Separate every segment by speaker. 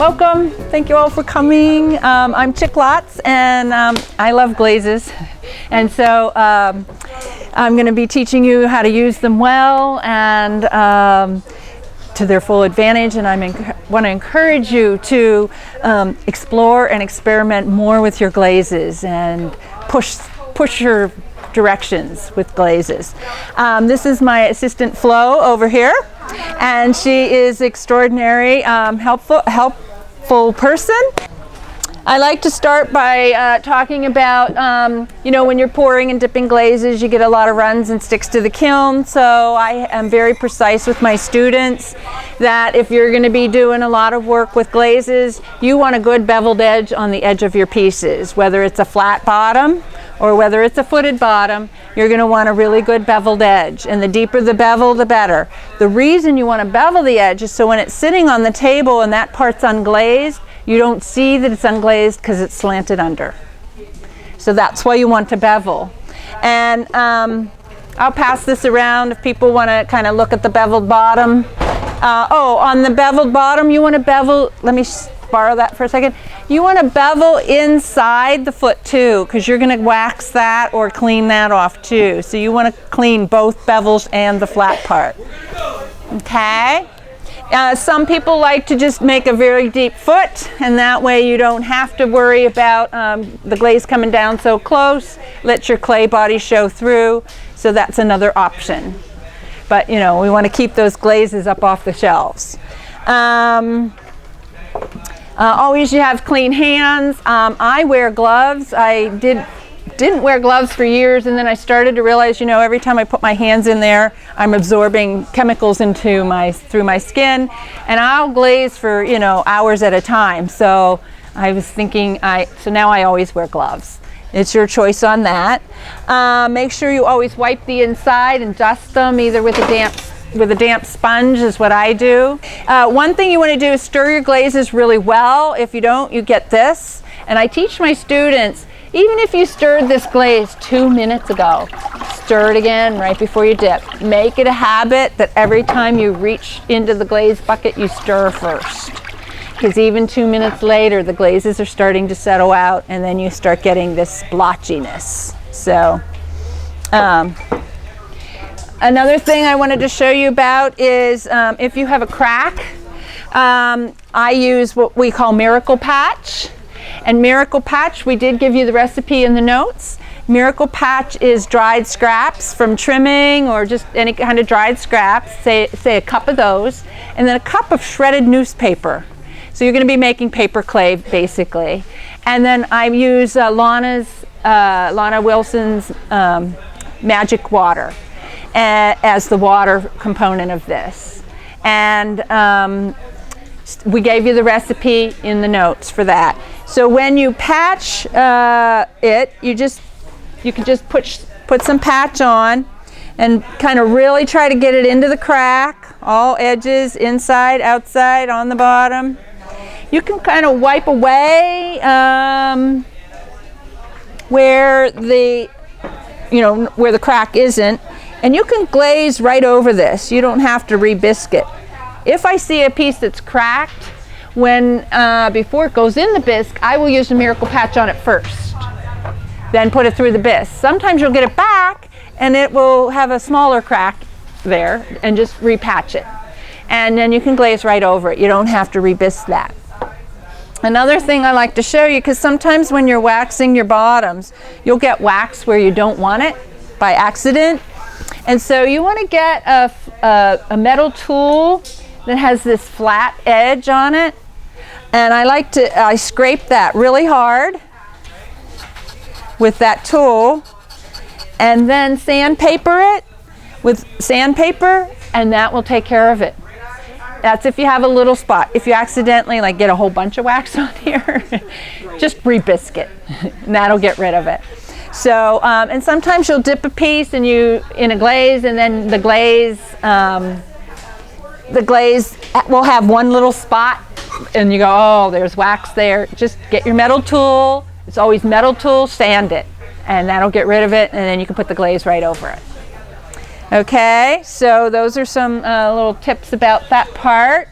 Speaker 1: Welcome. Thank you all for coming. I'm Chic Lotz, and I love glazes. And so I'm going to be teaching you how to use them well and to their full advantage. And I want to encourage you to explore and experiment more with your glazes and push your directions with glazes. This is my assistant Flo over here, and she is extraordinary, helpful person. I like to start by talking about, you know, when you're pouring and dipping glazes, you get a lot of runs and sticks to the kiln. So I am very precise with my students that if you're going to be doing a lot of work with glazes, you want a good beveled edge on the edge of your pieces. Whether it's a flat bottom or whether it's a footed bottom, you're going to want a really good beveled edge. And the deeper the bevel, the better. The reason you want to bevel the edge is so when it's sitting on the table and that part's unglazed, you don't see that it's unglazed because it's slanted under. So that's why you want to bevel. And I'll pass this around if people want to kind of look at the beveled bottom. On the beveled bottom, you want to bevel, let me borrow that for a second. You want to bevel inside the foot too, because you're going to wax that or clean that off too. So you want to clean both bevels and the flat part. Okay? Some people like to just make a very deep foot, and that way you don't have to worry about the glaze coming down so close. Let your clay body show through. So that's another option. But you know, we want to keep those glazes up off the shelves. Always you have clean hands. I wear gloves. I didn't wear gloves for years, and then I started to realize, you know, every time I put my hands in there, I'm absorbing chemicals through my skin, and I'll glaze for, you know, hours at a time. So I was thinking, so now I always wear gloves. It's your choice on that. Make sure you always wipe the inside and dust them either with a damp sponge is what I do. One thing you want to do is stir your glazes really well. If you don't, you get this. And I teach my students, even if you stirred this glaze 2 minutes ago, stir it again right before you dip. Make it a habit that every time you reach into the glaze bucket, you stir first. Because even 2 minutes later, the glazes are starting to settle out, and then you start getting this blotchiness. So, another thing I wanted to show you about is if you have a crack, I use what we call Miracle Patch. And Miracle Patch, we did give you the recipe in the notes. Miracle Patch is dried scraps from trimming or just any kind of dried scraps, say a cup of those, and then a cup of shredded newspaper. So you're going to be making paper clay basically. And then I use Lana Wilson's Magic Water as the water component of this. And we gave you the recipe in the notes for that. So when you patch it, you can just put some patch on and kind of really try to get it into the crack, all edges, inside, outside, on the bottom. You can kind of wipe away where the crack isn't, and you can glaze right over this. You don't have to re-biscuit. If I see a piece that's cracked, before it goes in the bisque, I will use the Miracle Patch on it first, then put it through the bisque. Sometimes you'll get it back and it will have a smaller crack there, and just repatch it. And then you can glaze right over it. You don't have to re-bisque that. Another thing I like to show you, because sometimes when you're waxing your bottoms, you'll get wax where you don't want it by accident. And so you want to get a metal tool that has this flat edge on it, and I scrape that really hard with that tool, and then sandpaper it with sandpaper, and that will take care of it. That's if you have a little spot. If you accidentally get a whole bunch of wax on here, just re-bisque it, and that'll get rid of it. So, and sometimes you'll dip a piece in a glaze, and then the glaze will have one little spot, and you go, oh, there's wax there. Just get your metal tool. It's always metal tool, sand it, and that'll get rid of it, and then you can put the glaze right over it. Okay, so those are some little tips about that part.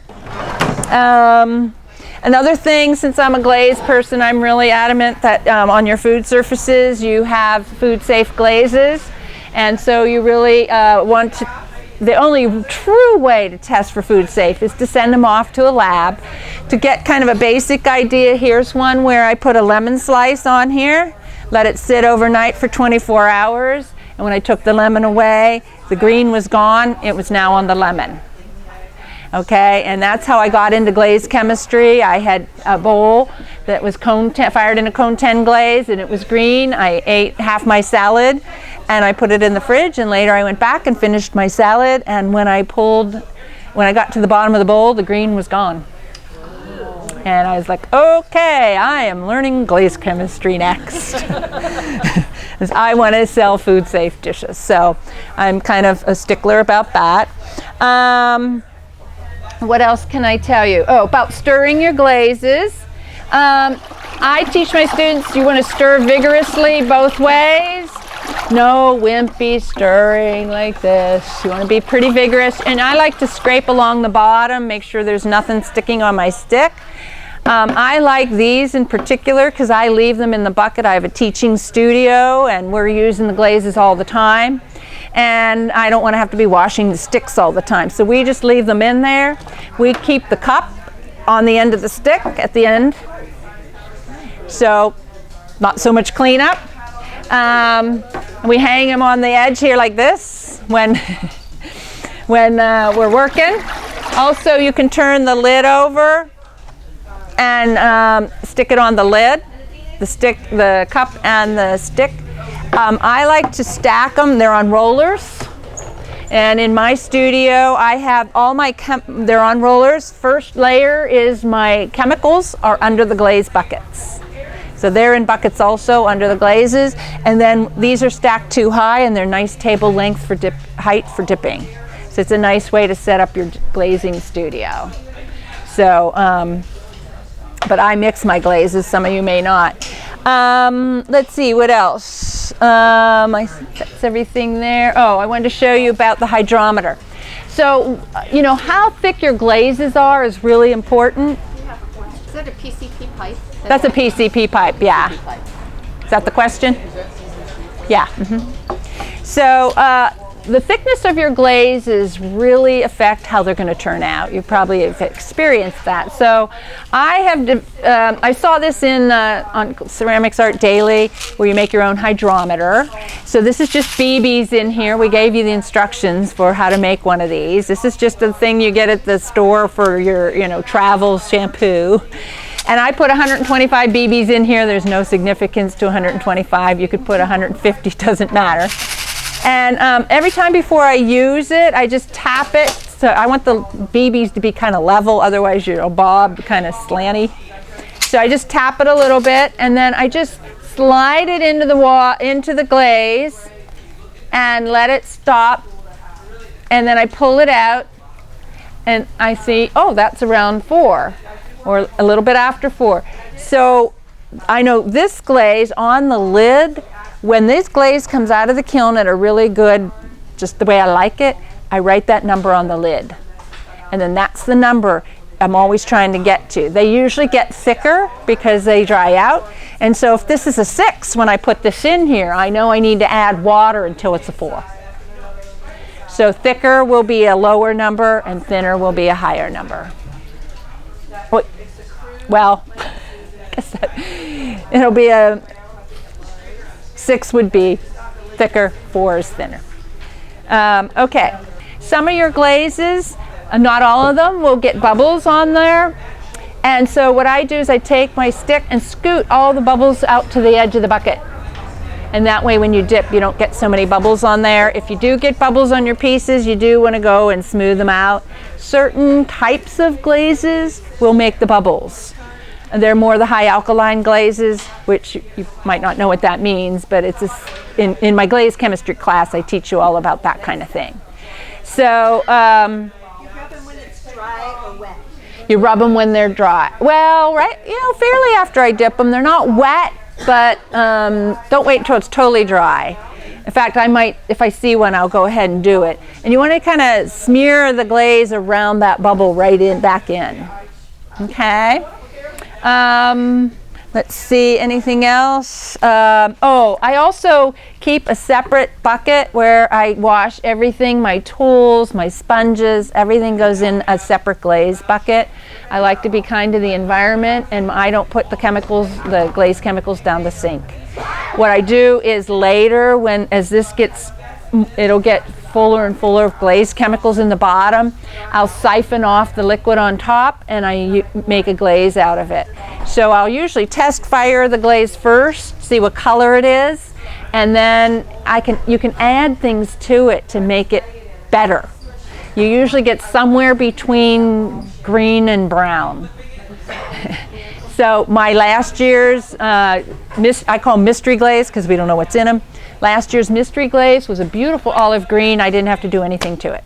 Speaker 1: Another thing, since I'm a glaze person, I'm really adamant that on your food surfaces you have food safe glazes. And so you really want to, the only true way to test for food safe is to send them off to a lab to get kind of a basic idea. Here's one where I put a lemon slice on here, let it sit overnight for 24 hours, and when I took the lemon away, the green was gone, it was now on the lemon. Okay, and that's how I got into glaze chemistry. I had a bowl that was fired in a cone 10 glaze, and it was green. I ate half my salad, and I put it in the fridge, and later I went back and finished my salad, and when I got to the bottom of the bowl, the green was gone. And I was like, okay, I am learning glaze chemistry next. Because I want to sell food safe dishes, so I'm kind of a stickler about that. What else can I tell you? Oh, about stirring your glazes. I teach my students you want to stir vigorously both ways. No wimpy stirring like this. You want to be pretty vigorous. And I like to scrape along the bottom, make sure there's nothing sticking on my stick. I like these in particular because I leave them in the bucket. I have a teaching studio and we're using the glazes all the time. And I don't want to have to be washing the sticks all the time. So we just leave them in there. We keep the cup on the end of the stick at the end. So not so much cleanup. We hang them on the edge here like this when, we're working. Also, you can turn the lid over and stick it on the lid, the cup and the stick. I like to stack them. They're on rollers. And in my studio, I have all my, they're on rollers. First layer is my chemicals are under the glaze buckets. So they're in buckets also under the glazes. And then these are stacked too high and they're nice table length for height for dipping. So it's a nice way to set up your glazing studio. So, but I mix my glazes, some of you may not. Let's see, what else? That's everything there. Oh, I wanted to show you about the hydrometer. So, you know, how thick your glazes are is really important.
Speaker 2: Is that a PCP pipe?
Speaker 1: That's a PCP pipe, yeah. Is that the question? Yeah. So, the thickness of your glazes really affect how they're going to turn out. You probably have experienced that. So I saw this on Ceramics Art Daily, where you make your own hydrometer. So this is just BBs in here. We gave you the instructions for how to make one of these. This is just a thing you get at the store for your, travel shampoo. And I put 125 BBs in here. There's no significance to 125. You could put 150, doesn't matter. And every time before I use it, I just tap it. So I want the BBs to be kind of level, otherwise bob kind of slanty. So I just tap it a little bit, and then I just slide it into the glaze and let it stop. And then I pull it out, and I see, oh, that's around 4, or a little bit after 4. So I know this glaze on the lid. When this glaze comes out of the kiln at a really good, just the way I like it, I write that number on the lid. And then that's the number I'm always trying to get to. They usually get thicker because they dry out. And so if this is a 6, when I put this in here, I know I need to add water until it's a 4. So thicker will be a lower number and thinner will be a higher number. Well, I guess it'll be a 6 would be thicker, 4 is thinner. Okay, some of your glazes, not all of them, will get bubbles on there. And so what I do is I take my stick and scoot all the bubbles out to the edge of the bucket. And that way when you dip, you don't get so many bubbles on there. If you do get bubbles on your pieces, you do want to go and smooth them out. Certain types of glazes will make the bubbles. They're more the high alkaline glazes, which you might not know what that means, but it's in my glaze chemistry class, I teach you all about that kind of thing. So, you rub them when it's dry or wet? You rub them when they're dry. Well, right, fairly after I dip them. They're not wet, but don't wait until it's totally dry. In fact, I might, if I see one, I'll go ahead and do it. And you want to kind of smear the glaze around that bubble back in. Okay? Let's see, anything else? Oh, I also keep a separate bucket where I wash everything, my tools, my sponges, everything goes in a separate glaze bucket. I like to be kind to the environment, and I don't put the chemicals, the glaze chemicals, down the sink. What I do is later, as this gets, it'll get fuller and fuller of glaze chemicals in the bottom, I'll siphon off the liquid on top and I make a glaze out of it. So I'll usually test fire the glaze first, see what color it is, and then you can add things to it to make it better. You usually get somewhere between green and brown. So my last year's, I call them mystery glaze because we don't know what's in them. Last year's mystery glaze was a beautiful olive green. I didn't have to do anything to it.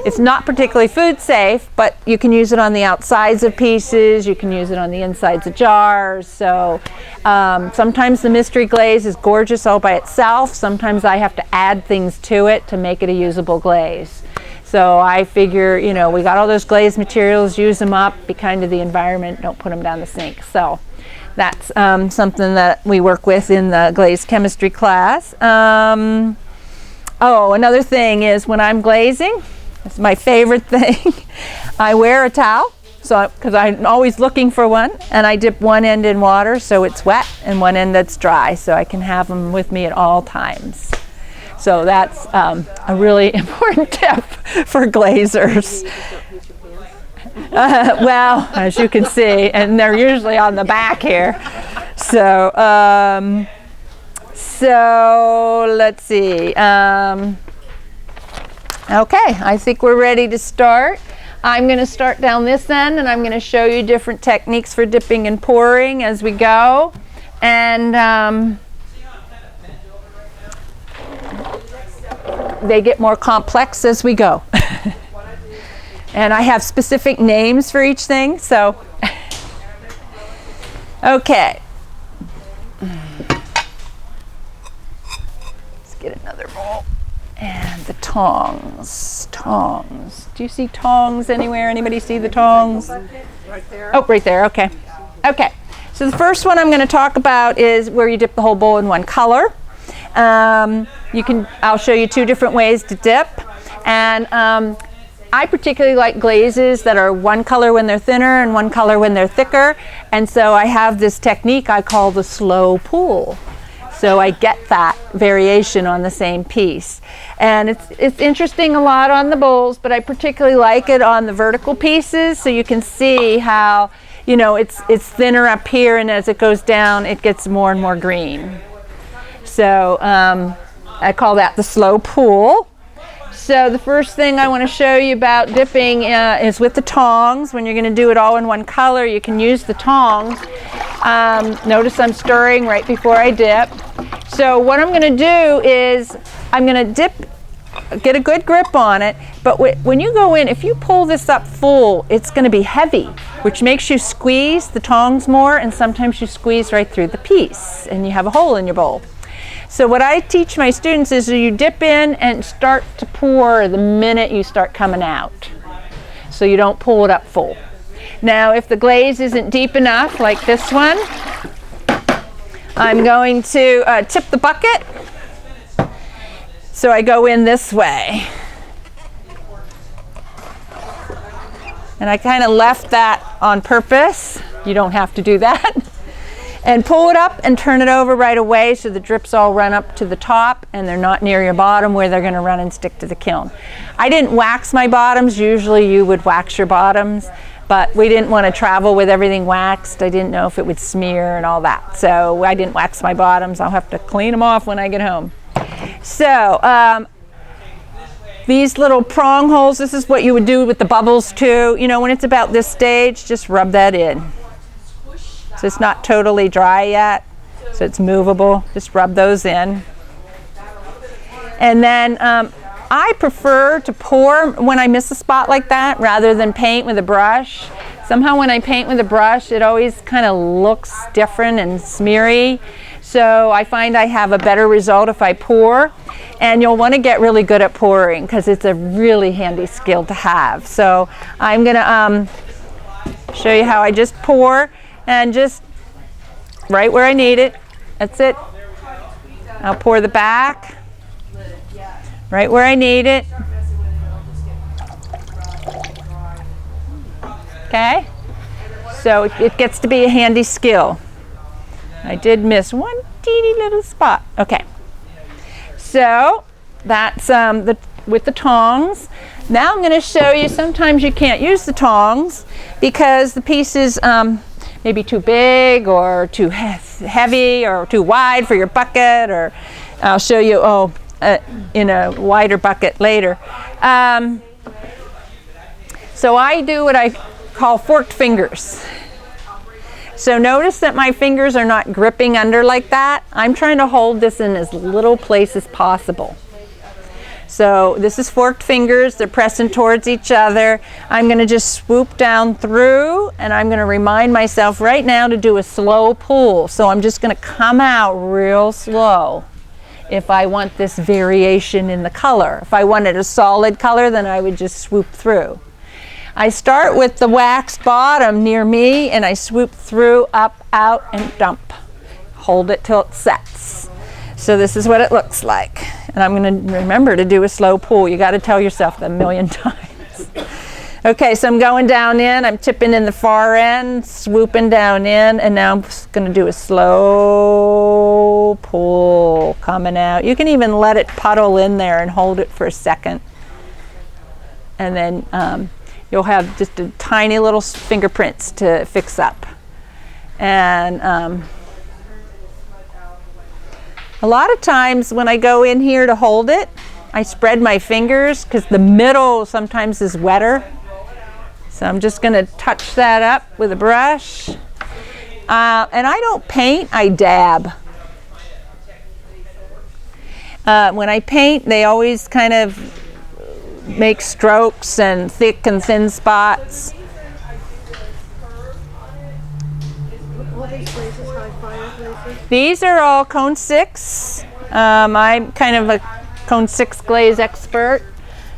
Speaker 1: It's not particularly food safe, but you can use it on the outsides of pieces. You can use it on the insides of jars. So sometimes the mystery glaze is gorgeous all by itself. Sometimes I have to add things to it to make it a usable glaze. So I figure, you know, we got all those glaze materials, use them up, be kind to the environment, don't put them down the sink. So that's something that we work with in the glaze chemistry class. Oh, another thing is when I'm glazing, it's my favorite thing, I wear a towel, because I'm always looking for one, and I dip one end in water so it's wet and one end that's dry, so I can have them with me at all times. So that's a really important tip for glazers. Well, as you can see, and they're usually on the back here. So, let's see. Okay, I think we're ready to start. I'm going to start down this end, and I'm going to show you different techniques for dipping and pouring as we go. And they get more complex as we go. And I have specific names for each thing, so. Okay. Let's get another bowl. And the tongs. Tongs. Do you see tongs anywhere? Anybody see the tongs?
Speaker 2: Right there.
Speaker 1: Oh, right there, okay. Okay, so the first one I'm going to talk about is where you dip the whole bowl in one color. I'll show you two different ways to dip. And I particularly like glazes that are one color when they're thinner and one color when they're thicker. And so I have this technique I call the slow pull. So I get that variation on the same piece. And it's interesting a lot on the bowls, but I particularly like it on the vertical pieces, so you can see how, you know, it's thinner up here, and as it goes down, it gets more and more green. So I call that the slow pull. So the first thing I want to show you about dipping is with the tongs. When you're going to do it all in one color, you can use the tongs. Notice I'm stirring right before I dip. So what I'm going to do is I'm going to dip, get a good grip on it, but when you go in, if you pull this up full, it's going to be heavy, which makes you squeeze the tongs more, and sometimes you squeeze right through the piece and you have a hole in your bowl. So what I teach my students is you dip in and start to pour the minute you start coming out. So you don't pull it up full. Now if the glaze isn't deep enough, like this one, I'm going to tip the bucket. So I go in this way. And I kind of left that on purpose. You don't have to do that. And pull it up and turn it over right away so the drips all run up to the top and they're not near your bottom where they're going to run and stick to the kiln. I didn't wax my bottoms. Usually you would wax your bottoms, but we didn't want to travel with everything waxed. I didn't know if it would smear and all that. So I didn't wax my bottoms. I'll have to clean them off when I get home. So these little prong holes, this is what you would do with the bubbles too. You know, when it's about this stage, just rub that in. So it's not totally dry yet, so it's movable. Just rub those in. And then I prefer to pour when I miss a spot like that rather than paint with a brush. Somehow when I paint with a brush, it always kind of looks different and smeary. So I find I have a better result if I pour. And you'll want to get really good at pouring because it's a really handy skill to have. So I'm going to show you how I just pour. and just right where I need it. That's it. I'll pour the back right where I need it. Okay? So it gets to be a handy skill. I did miss one teeny little spot. Okay. So that's with the tongs. Now I'm going to show you, sometimes you can't use the tongs because the piece is maybe too big or too heavy or too wide for your bucket, or I'll show you in a wider bucket later. So I do what I call forked fingers. So notice that my fingers are not gripping under like that. I'm trying to hold this in as little place as possible. So this is forked fingers. They're pressing towards each other. I'm going to just swoop down through, and I'm going to remind myself right now to do a slow pull. So I'm just going to come out real slow if I want this variation in the color. If I wanted a solid color, then I would just swoop through. I start with the waxed bottom near me, and I swoop through, up, out, and dump. Hold it till it sets. So this is what it looks like. And I'm going to remember to do a slow pull. You got to tell yourself that a million times. Okay, so I'm going down in. I'm tipping in the far end, swooping down in, and now I'm just going to do a slow pull coming out. You can even let it puddle in there and hold it for a second. And then you'll have just a tiny little fingerprints to fix up. And a lot of times when I go in here to hold it, I spread my fingers because the middle sometimes is wetter. So I'm just going to touch that up with a brush. And I don't paint, I dab. When I paint, they always kind of make strokes and thick and thin spots. These are all cone 6. I'm kind of a cone 6 glaze expert.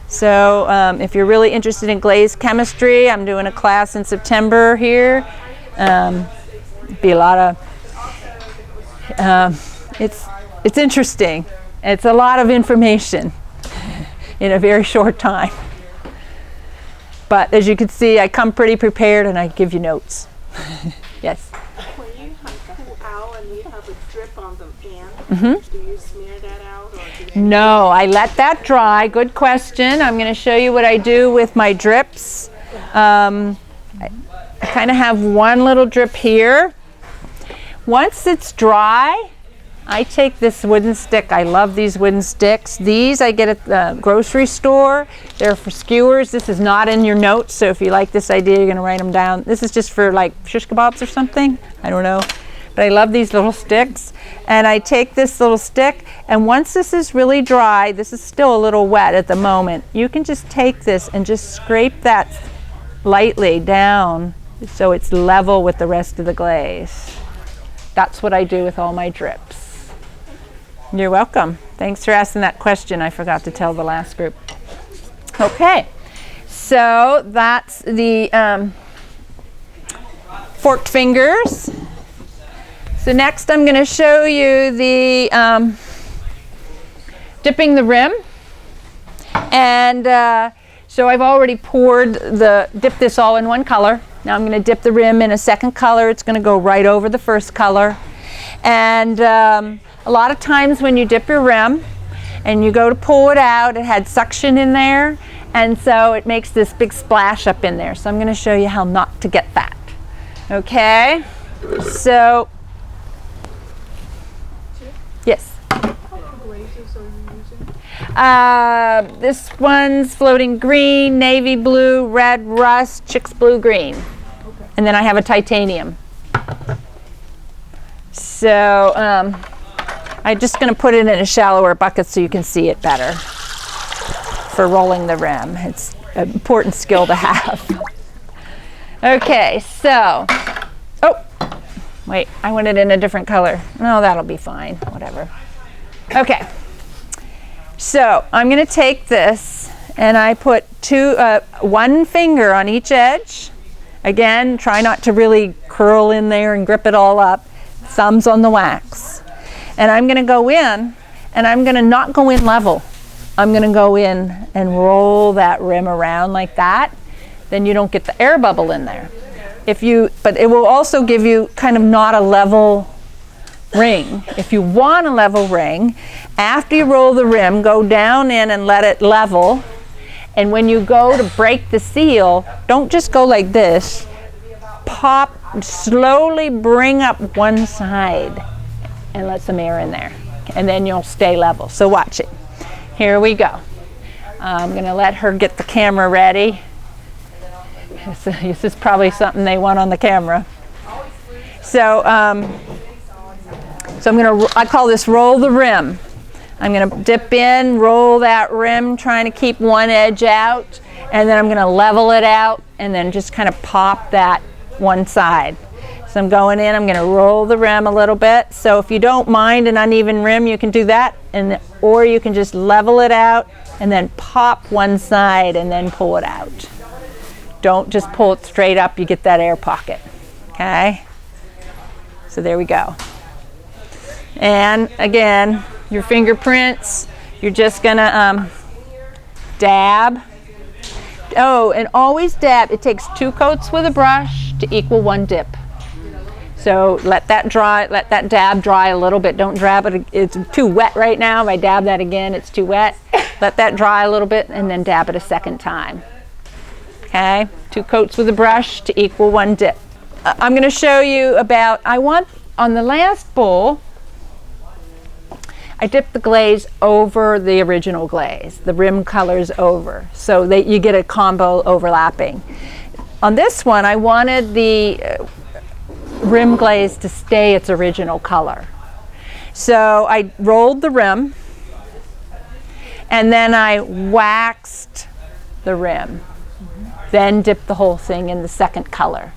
Speaker 1: So if you're really interested in glaze chemistry, I'm doing a class in September here. Be a lot of, it's interesting. It's a lot of information in a very short time. But as you can see, I come pretty prepared and I give you notes. Yes?
Speaker 3: When you pull out and you have a drip on the end,
Speaker 1: Mm-hmm.
Speaker 3: do you smear that out? Or do you
Speaker 1: No, I let that dry. Good question. I'm going to show you what I do with my drips. I kind of have one little drip here. Once it's dry, I take this wooden stick. I love these wooden sticks. These I get at the grocery store. They're for skewers. This is not in your notes, so if you like this idea, you're going to write them down. This is just for like shish kebabs or something. I don't know. But I love these little sticks. And I take this little stick, and once this is really dry, this is still a little wet at the moment, you can just take this and just scrape that lightly down so it's level with the rest of the glaze. That's what I do with all my drips. You're welcome. Thanks for asking that question. I forgot to tell the last group. Okay, so that's the forked fingers. So next I'm going to show you the dipping the rim. And so I've already dipped this all in one color. Now I'm going to dip the rim in a second color. It's going to go right over the first color. And a lot of times when you dip your rim and you go to pull it out, it had suction in there, and so it makes this big splash up in there. So I'm going to show you how not to get that. Okay, so yes.
Speaker 3: What glazes are you using?
Speaker 1: This one's floating green, navy blue, red rust, Chic's blue green. Okay. And then I have a titanium. So I'm just going to put it in a shallower bucket so you can see it better for rolling the rim. It's an important skill to have. Okay, so, oh, wait, I want it in a different color. No, that'll be fine, whatever. Okay, so I'm going to take this and I put one finger on each edge, Again, try not to really curl in there and grip it all up. Thumbs on the wax. And I'm going to go in, and I'm going to not go in level. I'm going to go in and roll that rim around like that. Then you don't get the air bubble in there. But it will also give you kind of not a level ring. If you want a level ring, after you roll the rim, go down in and let it level. And when you go to break the seal, don't just go like this. Pop, slowly bring up one side and let some air in there. And then you'll stay level. So watch it. Here we go. I'm going to let her get the camera ready. This is probably something they want on the camera. So, I call this roll the rim. I'm going to dip in, roll that rim, trying to keep one edge out, and then I'm going to level it out and then just kind of pop that one side. So I'm going in, I'm going to roll the rim a little bit. So if you don't mind an uneven rim, you can do that, or you can just level it out and then pop one side and then pull it out. Don't just pull it straight up, you get that air pocket. Okay? So there we go. And again, your fingerprints, you're just gonna dab. Oh, and always dab. It takes 2 coats with a brush to equal 1 dip. So let that dry, let that dab dry a little bit. Don't dab it, it's too wet right now. If I dab that again, it's too wet. Let that dry a little bit and then dab it a second time. Okay, 2 coats with a brush to equal 1 dip. I'm going to show you about, on the last bowl, I dipped the glaze over the original glaze, the rim colors over, so that you get a combo overlapping. On this one, I wanted the rim glaze to stay its original color. So I rolled the rim, and then I waxed the rim. Then dip the whole thing in the second color.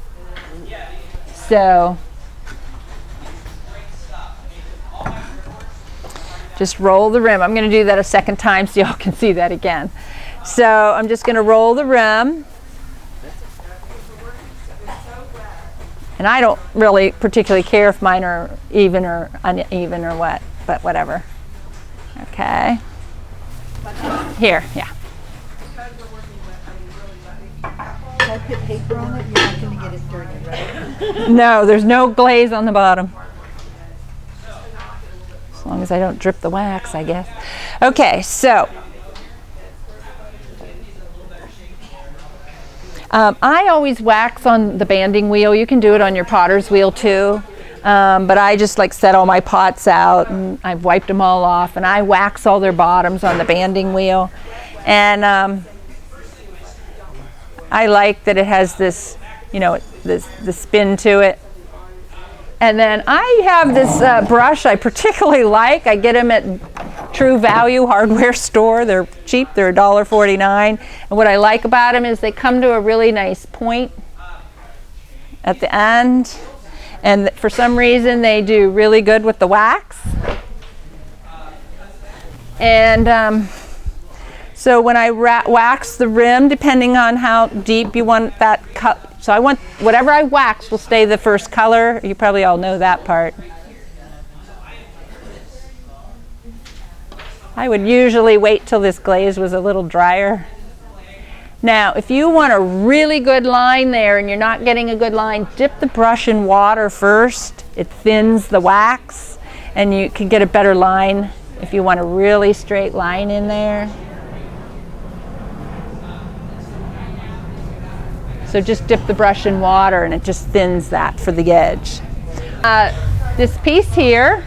Speaker 1: So just roll the rim. I'm going to do that a second time so y'all can see that again. So I'm just going to roll the rim. And I don't really particularly care if mine are even or uneven or what, but whatever. Okay. Here, yeah.
Speaker 4: If I put paper on it, you're not going to get it dirty, right?
Speaker 1: No, there's no glaze on the bottom. As long as I don't drip the wax, I guess. Okay, so I always wax on the banding wheel. You can do it on your potter's wheel too. But I just like set all my pots out and I've wiped them all off, and I wax all their bottoms on the banding wheel. And I like that it has this, you know, the spin to it. And then I have this brush I particularly like. I get them at True Value hardware store. They're cheap. They're $1.49. And what I like about them is they come to a really nice point at the end. And for some reason, they do really good with the wax. And so when I wax the rim, depending on how deep you want that cut, so I want whatever I wax will stay the first color. You probably all know that part. I would usually wait till this glaze was a little drier. Now, if you want a really good line there and you're not getting a good line, dip the brush in water first. It thins the wax and you can get a better line if you want a really straight line in there. So just dip the brush in water and it just thins that for the edge. This piece here,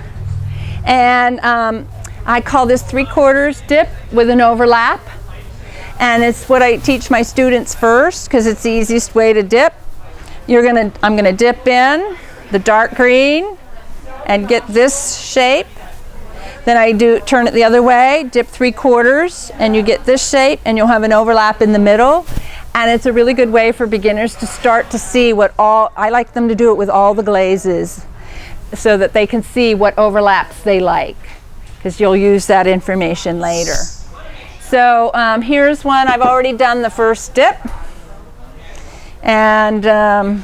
Speaker 1: and I call this 3/4 dip with an overlap. And it's what I teach my students first because it's the easiest way to dip. I'm gonna dip in the dark green and get this shape. Then I turn it the other way, dip 3/4, and you get this shape, and you'll have an overlap in the middle. And it's a really good way for beginners to start to see I like them to do it with all the glazes so that they can see what overlaps they like, because you'll use that information later. So here's one. I've already done the first dip. And, oh,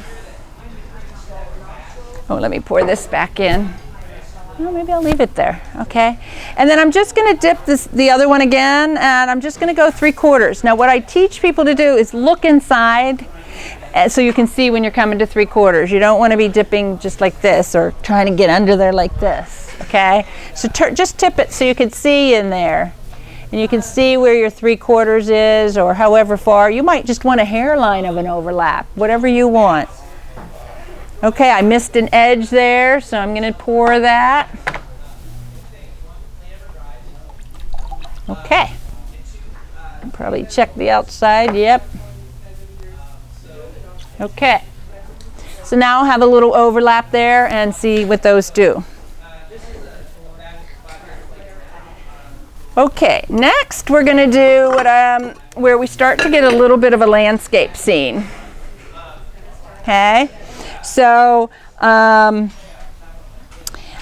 Speaker 1: let me pour this back in. Well, maybe I'll leave it there, okay? And then I'm just gonna dip the other one again, and I'm just gonna go 3/4. Now what I teach people to do is look inside so you can see when you're coming to 3/4. You don't wanna be dipping just like this or trying to get under there like this, okay? So just tip it so you can see in there. And you can see where your 3/4 is or however far. You might just want a hairline of an overlap, whatever you want. Okay, I missed an edge there, so I'm going to pour that. Okay. Probably check the outside, yep. Okay. So now I'll have a little overlap there and see what those do. Okay, next we're going to do what, where we start to get a little bit of a landscape scene. Okay. So I'm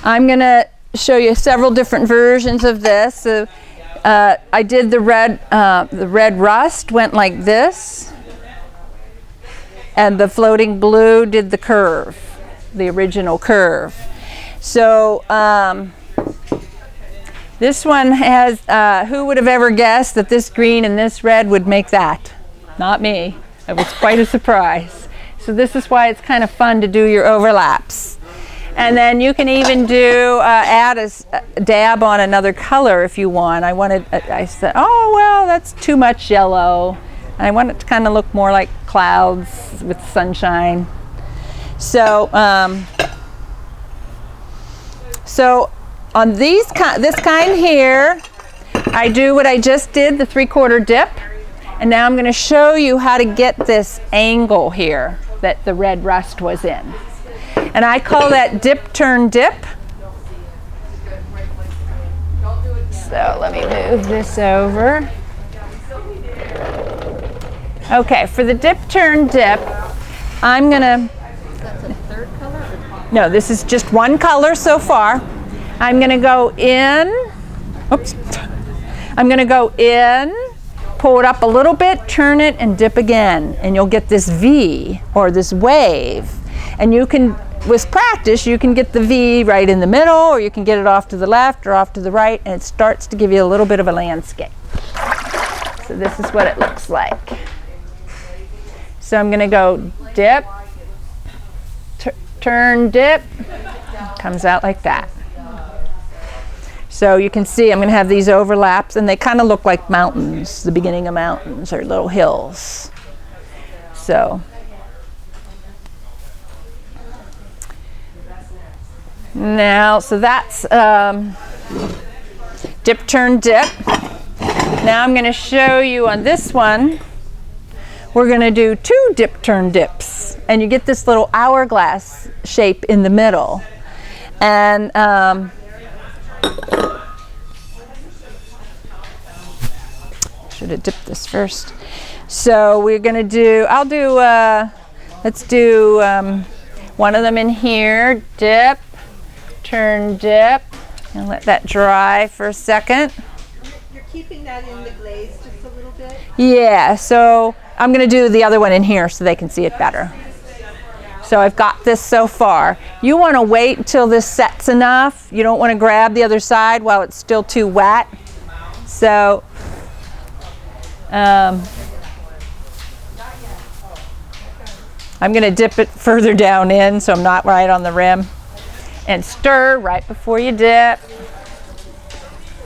Speaker 1: going to show you several different versions of this. So, I did the red rust went like this, and the floating blue did the curve, the original curve. So this one has, who would have ever guessed that this green and this red would make that? Not me. It was quite a surprise. So this is why it's kind of fun to do your overlaps. And then you can even do, add a dab on another color if you want. I said, oh, well, that's too much yellow. And I want it to kind of look more like clouds with sunshine. So, on this kind here, I do what I just did, the 3/4 dip. And now I'm going to show you how to get this angle here that the red rust was in. And I call that dip, turn, dip. So let me move this over. Okay, for the dip, turn, dip, I'm going to...
Speaker 2: That's a third color?
Speaker 1: No, this is just one color so far. I'm going to go in. Oops. I'm going to go in. Pull it up a little bit, turn it, and dip again. And you'll get this V, or this wave. And you can, with practice, you can get the V right in the middle, or you can get it off to the left or off to the right, and it starts to give you a little bit of a landscape. So this is what it looks like. So I'm going to go dip, turn, dip. Comes out like that. So you can see I'm going to have these overlaps, and they kind of look like mountains, the beginning of mountains or little hills. So now, so that's dip, turn, dip. Now I'm going to show you on this one, we're going to do 2 dip, turn, dips. And you get this little hourglass shape in the middle. And should have dipped this first. So we're going to do, let's do one of them in here, dip, turn, dip, and let that dry for a second.
Speaker 4: You're keeping that in the glaze just a little bit?
Speaker 1: Yeah, so I'm going to do the other one in here so they can see it better. So I've got this so far. You want to wait until this sets enough. You don't want to grab the other side while it's still too wet. So I'm going to dip it further down in so I'm not right on the rim. And stir right before you dip.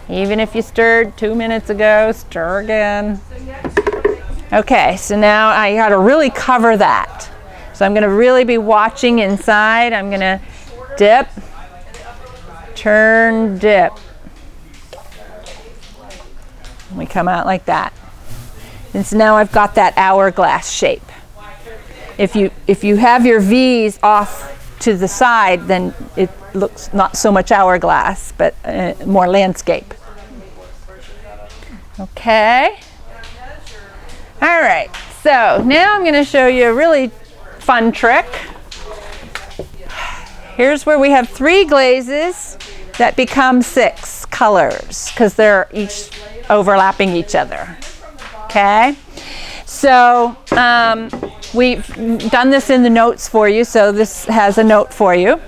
Speaker 1: Even if you stirred 2 minutes ago, stir again. Okay, so now I got to really cover that. So I'm going to really be watching inside. I'm going to dip, turn, dip. And we come out like that. And so now I've got that hourglass shape. If you have your V's off to the side, then it looks not so much hourglass, but more landscape. Okay. All right. So now I'm going to show you a really fun trick. Here's where we have 3 glazes that become 6 colors because they're each overlapping each other. Okay. So we've done this in the notes for you, so this has a note for you.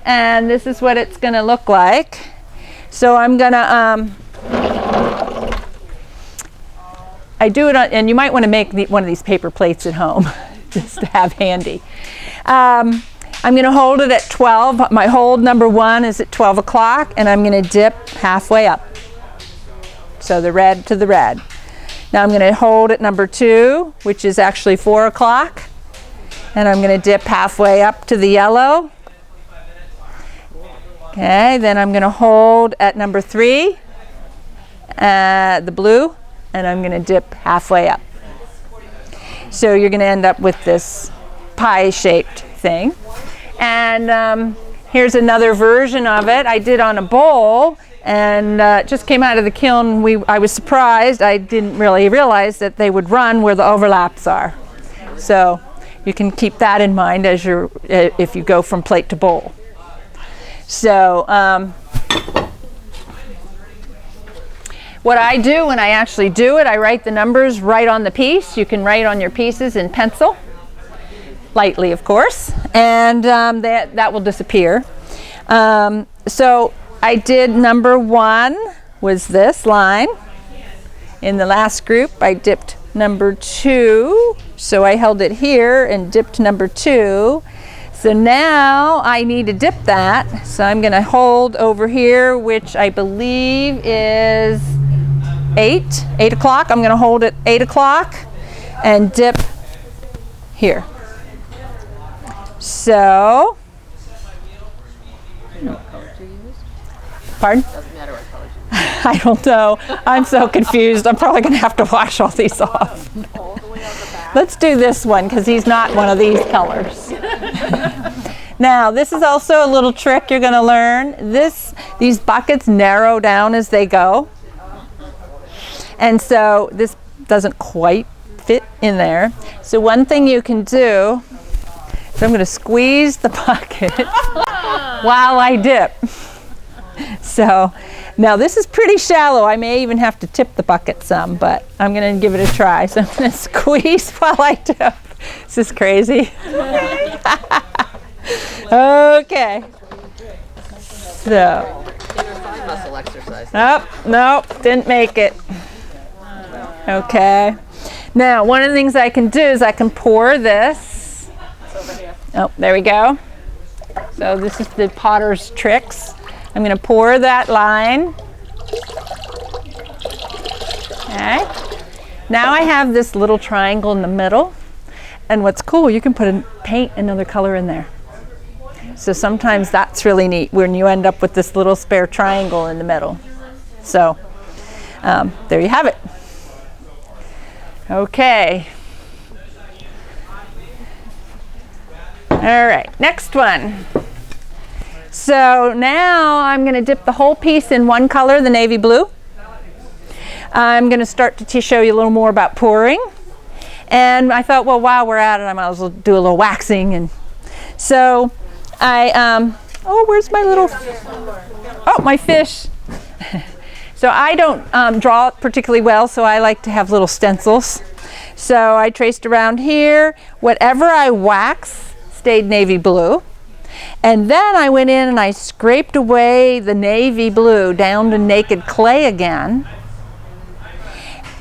Speaker 1: And this is what it's going to look like. So I'm going to, I do it on, and you might want to make one of these paper plates at home just to have handy. I'm going to hold it at 12. My hold number 1 is at 12 o'clock, and I'm going to dip halfway up. So the red to the red. Now I'm going to hold at number 2, which is actually 4 o'clock, and I'm going to dip halfway up to the yellow. Okay, then I'm going to hold at number 3, the blue, and I'm going to dip halfway up. So you're going to end up with this pie-shaped thing. And here's another version of it. I did on a bowl, and it just came out of the kiln. I was surprised. I didn't really realize that they would run where the overlaps are. So you can keep that in mind as if you go from plate to bowl. So what I do when I actually do it, I write the numbers right on the piece. You can write on your pieces in pencil, lightly of course, and that will disappear. So I did number 1 was this line. In the last group I dipped number 2, so I held it here and dipped number 2. So now I need to dip that, so I'm going to hold over here, which I believe is 8 o'clock. I'm going to hold at 8 o'clock and dip here. So, pardon?
Speaker 2: Doesn't matter what colors you use.
Speaker 1: I don't know. I'm so confused. I'm probably going to have to wash all these off.
Speaker 3: All the way on the back.
Speaker 1: Let's do this one because he's not one of these colors. Now, this is also a little trick you're going to learn. These buckets narrow down as they go. And so this doesn't quite fit in there. So one thing you can do is I'm going to squeeze the bucket while I dip. So now this is pretty shallow. I may even have to tip the bucket some, but I'm going to give it a try. So I'm going to squeeze while I dip. This is crazy. Okay. So.
Speaker 2: Inner thigh muscle exercise.
Speaker 1: Nope, didn't make it. Okay. Now, one of the things I can do is I can pour this. Oh, there we go. So this is the potter's tricks. I'm going to pour that line. Okay. Now I have this little triangle in the middle. And what's cool, you can paint another color in there. So sometimes that's really neat when you end up with this little spare triangle in the middle. So there you have it. Okay. All right, next one. So now I'm going to dip the whole piece in one color, the navy blue. I'm going to start to show you a little more about pouring. And I thought, well, while we're at it, I might as well do a little waxing. And so oh, where's my little, oh, my fish. So I don't draw particularly well, so I like to have little stencils. So I traced around here. Whatever I wax stayed navy blue. And then I went in and I scraped away the navy blue down to naked clay again.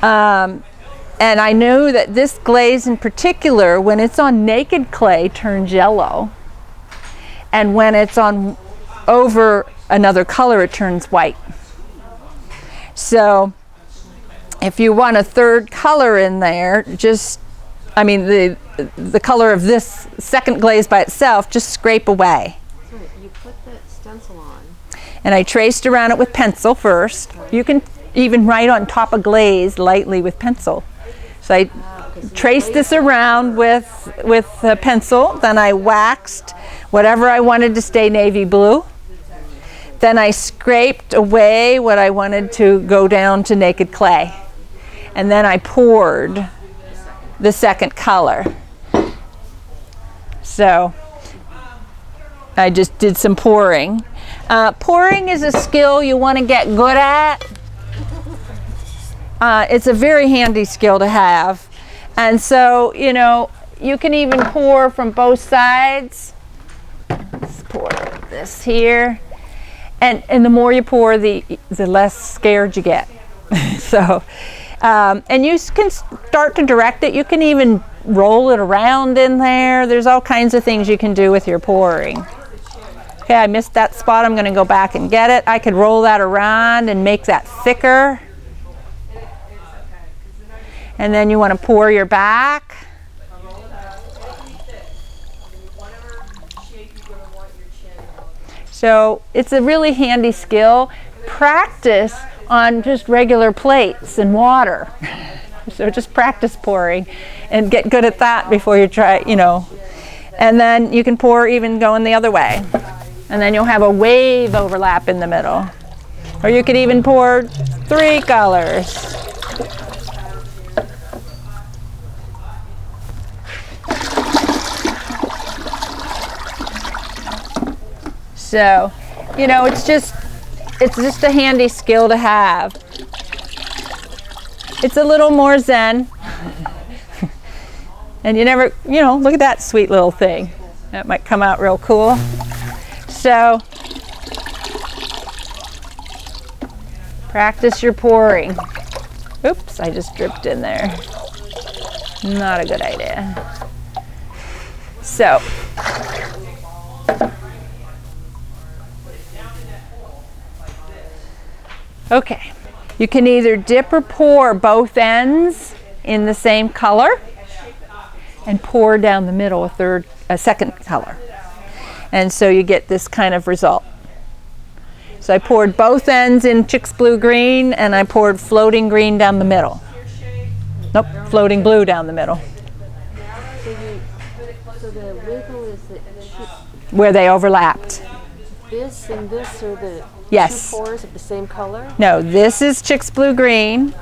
Speaker 1: And I knew that this glaze in particular, when it's on naked clay, turns yellow. And when it's on over another color, it turns white. So if you want a third color in there, the color of this second glaze by itself, just scrape away.
Speaker 2: So you put the stencil on.
Speaker 1: And I traced around it with pencil first. You can even write on top of glaze lightly with pencil. So I traced this around with a pencil, then I waxed whatever I wanted to stay navy blue. Then I scraped away what I wanted to go down to naked clay. And then I poured the second color. So I just did some pouring. Pouring is a skill you want to get good at. It's a very handy skill to have. And so, you can even pour from both sides. Let's pour this here. And the more you pour, the less scared you get. So, and you can start to direct it. You can even roll it around in there. There's all kinds of things you can do with your pouring. Okay, I missed that spot. I'm going to go back and get it. I could roll that around and make that thicker. And then you want to pour your back. So it's a really handy skill. Practice on just regular plates and water. So just practice pouring and get good at that before you try, you know. And then you can pour even going the other way. And then you'll have a wave overlap in the middle. Or you could even pour 3 colors. So, you know, it's just a handy skill to have. It's a little more zen. And you never, you know, look at that sweet little thing. That might come out real cool. So, practice your pouring. Oops, I just dripped in there. Not a good idea. So, okay, you can either dip or pour both ends in the same color and pour down the middle a second color. And so you get this kind of result. So I poured both ends in Chic's blue green and I poured floating green down the middle. Nope, floating blue down the middle.
Speaker 2: So the wiggle is the
Speaker 1: Where they overlapped.
Speaker 2: this and this are the
Speaker 1: Yes.
Speaker 2: 2 pours of the same color?
Speaker 1: No, this is Chic's blue green,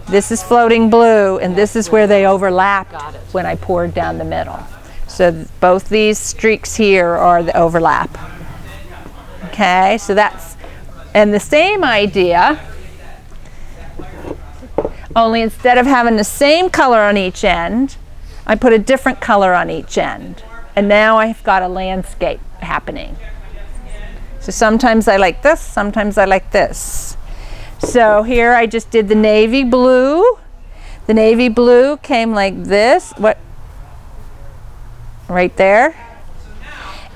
Speaker 1: this is floating blue, and this is where they overlapped
Speaker 2: Got it.
Speaker 1: when I poured down the middle. So both these streaks here are the overlap. Okay, so that's, and the same idea, only instead of having the same color on each end, I put a different color on each end. And now I've got a landscape happening. So sometimes I like this, sometimes I like this. So here I just did the navy blue. The navy blue came like this, what? Right there.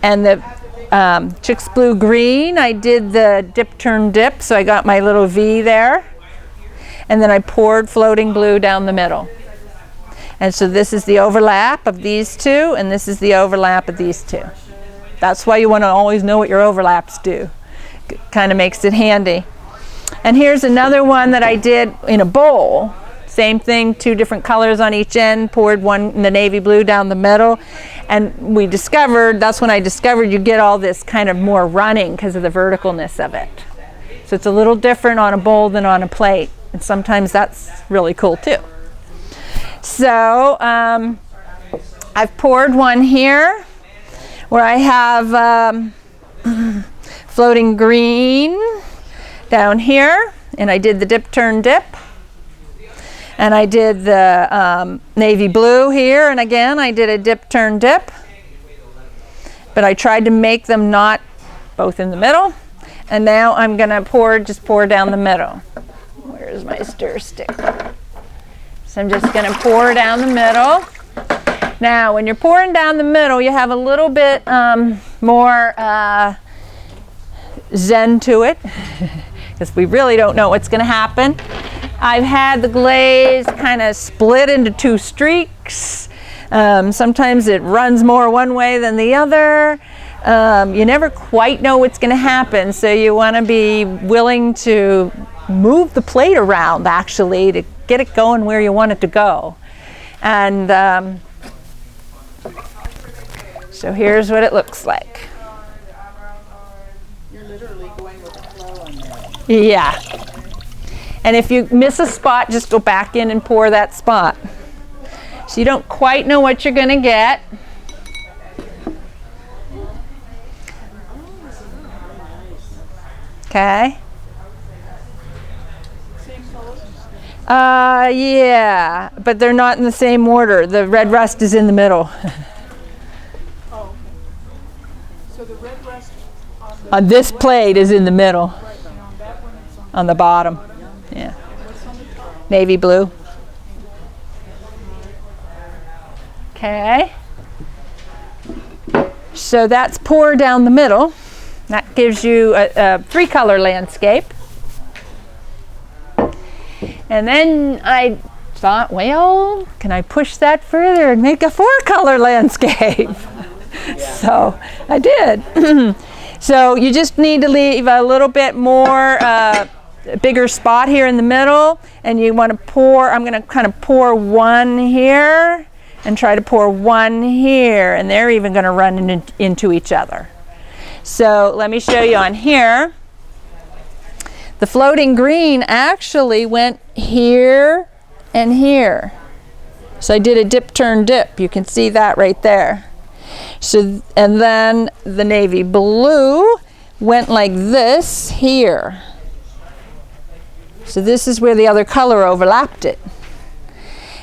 Speaker 1: And the Chic's blue green, I did the dip, turn, dip, so I got my little V there. And then I poured floating blue down the middle. And so this is the overlap of these two, and this is the overlap of these two. That's why you want to always know what your overlaps do. Kind of makes it handy. And here's another one that I did in a bowl. Same thing, 2 different colors on each end, poured one in the navy blue down the middle. And we discovered, that's when I discovered you get all this kind of more running because of the verticalness of it. So it's a little different on a bowl than on a plate. And sometimes that's really cool too. So I've poured one here where I have floating green down here, and I did the dip, turn, dip. And I did the navy blue here, and again I did a dip, turn, dip. But I tried to make them not both in the middle. And now I'm gonna just pour down the middle. Where's my stir stick? So I'm just gonna pour down the middle. Now when you're pouring down the middle, you have a little bit more zen to it, because we really don't know what's gonna happen. I've had the glaze kind of split into 2 streaks. Sometimes it runs more one way than the other. You never quite know what's going to happen, so you want to be willing to move the plate around actually to get it going where you want it to go. And so here's what it looks like.
Speaker 4: You're literally going with the flow on that.
Speaker 1: Yeah. And if you miss a spot, just go back in and pour that spot. So you don't quite know what you're going to get. Okay. Yeah, but they're not in the same order. The red rust is in the middle.
Speaker 3: Oh, okay. So the red rust on the
Speaker 1: On this plate is in the middle,
Speaker 3: right, and on that one it's on
Speaker 1: on the bottom. Yeah.
Speaker 3: what's on the top?
Speaker 1: Navy blue. Okay. So that's pour down the middle. That gives you a 3-color landscape. And then I thought, well, can I push that further and make a 4-color landscape? So I did. So you just need to leave a little bit more, bigger spot here in the middle, and you want to pour, I'm going to kind of pour one here and try to pour one here, and they're even going to run into each other. So let me show you on here. The floating green actually went here and here. So I did a dip, turn, dip. You can see that right there. So, and then the navy blue went like this here. So this is where the other color overlapped it.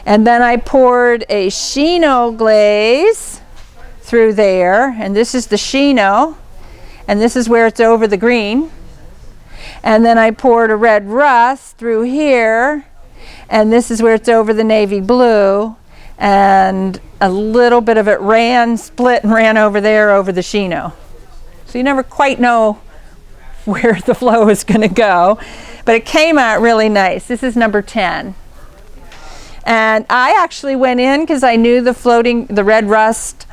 Speaker 1: And then I poured a Chino glaze through there, and this is the Chino, and this is where it's over the green. And then I poured a red rust through here, and this is where it's over the navy blue, and a little bit of it split and ran over there over the Chino. So you never quite know where the flow is going to go, but it came out really nice. This is number 10. And I actually went in because I knew the red rust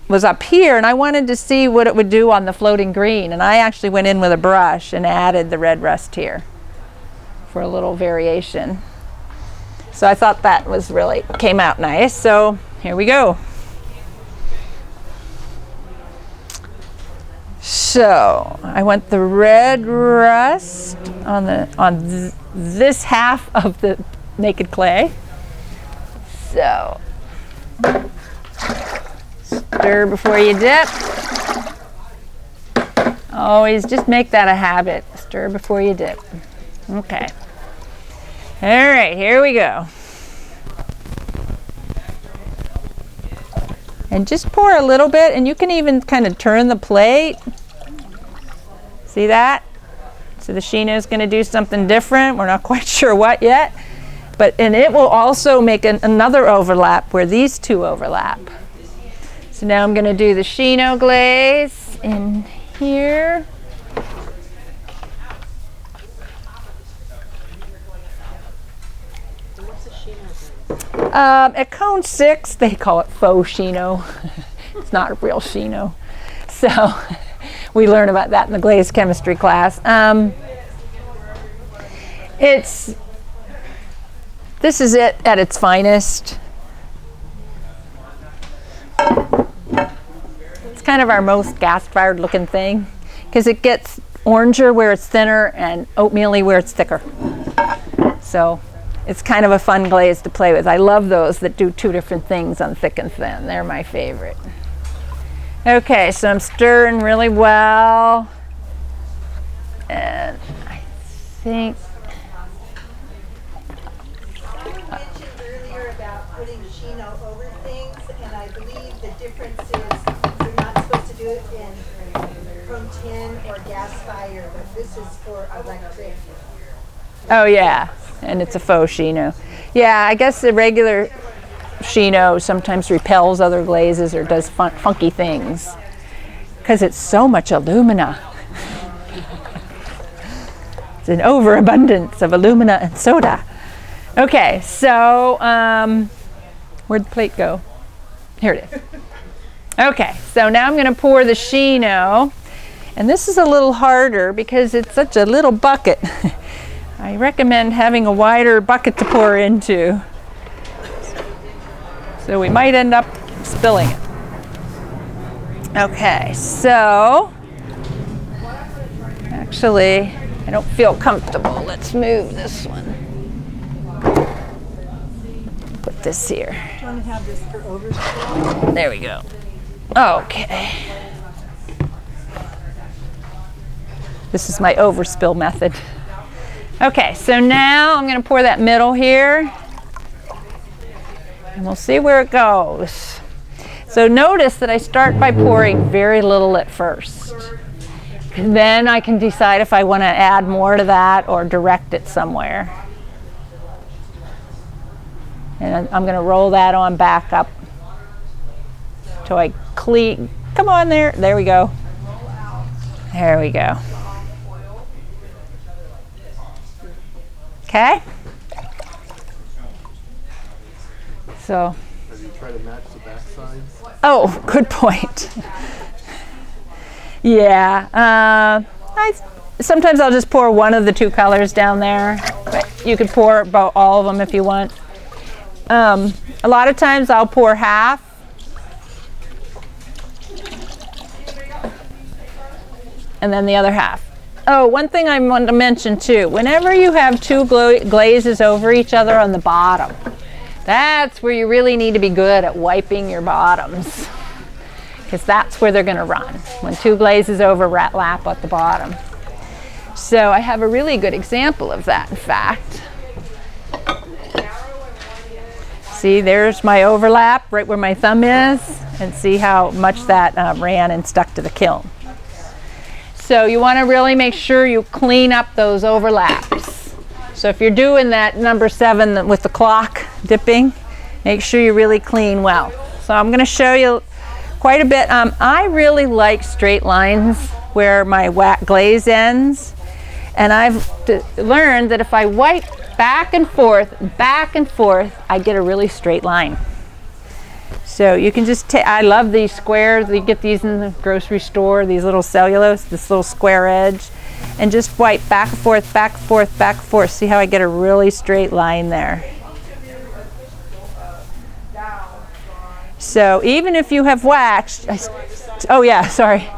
Speaker 1: was up here, and I wanted to see what it would do on the floating green. And I actually went in with a brush and added the red rust here for a little variation. So I thought that was really came out nice. So here we go. So I want the red rust on this half of the naked clay. So stir before you dip. Always just make that a habit. Stir before you dip. Okay. All right, here we go. And just pour a little bit, and you can even kind of turn the plate. See that? So the Chino is going to do something different. We're not quite sure what yet. And it will also make another overlap where these two overlap. So now I'm going to do the Chino glaze in here.
Speaker 2: What's a Chino glaze?
Speaker 1: At Cone 6, they call it faux Chino. It's not a real Chino. So we learn about that in the glaze chemistry class. This is it at its finest. It's kind of our most gas-fired looking thing because it gets oranger where it's thinner and oatmeal-y where it's thicker. So it's kind of a fun glaze to play with. I love those that do two different things on thick and thin. They're my favorite. Okay, so I'm stirring really well. And I think
Speaker 4: Mentioned earlier about putting Chino over things, and I believe the difference is you're not supposed to do it in chrome tin or gas fire, but this is for electric.
Speaker 1: oh yeah, and it's a faux Chino. Yeah, I guess the regular Chino sometimes repels other glazes or does funky things because it's so much alumina. It's an overabundance of alumina and soda. Okay, so where'd the plate go? Here it is. Okay, so now I'm going to pour the Chino, and this is a little harder because it's such a little bucket. I recommend having a wider bucket to pour into. So we might end up spilling it. Okay, so actually, I don't feel comfortable. Let's move this one. Put this here.
Speaker 4: Do you want to have this for overspill?
Speaker 1: There we go. Okay. This is my overspill method. Okay, so now I'm going to pour that middle here. And we'll see where it goes. So notice that I start by pouring very little at first. Then I can decide if I want to add more to that or direct it somewhere. And I'm going to roll that on back up till I clean. Come on there. There we go. There we go. Okay. So.
Speaker 5: Have you tried to match the back sides?
Speaker 1: Oh, good point. Yeah. Sometimes I'll just pour one of the two colors down there. But you could pour about all of them if you want. A lot of times I'll pour half. And then the other half. Oh, one thing I want to mention too. Whenever you have two glazes over each other on the bottom, that's where you really need to be good at wiping your bottoms. Because that's where they're going to run. When two glazes overlap at the bottom. So I have a really good example of that, in fact. See, there's my overlap right where my thumb is. And see how much that ran and stuck to the kiln. So you want to really make sure you clean up those overlaps. So if you're doing that number 7 with the clock dipping, make sure you really clean well. So I'm going to show you quite a bit. I really like straight lines where my glaze ends. And I've learned that if I wipe back and forth, I get a really straight line. So you can just take, I love these squares. You get these in the grocery store, these little cellulose, this little square edge. And just wipe back and forth, back and forth, back and forth. See how I get a really straight line there. So even if you have waxed, oh yeah, sorry.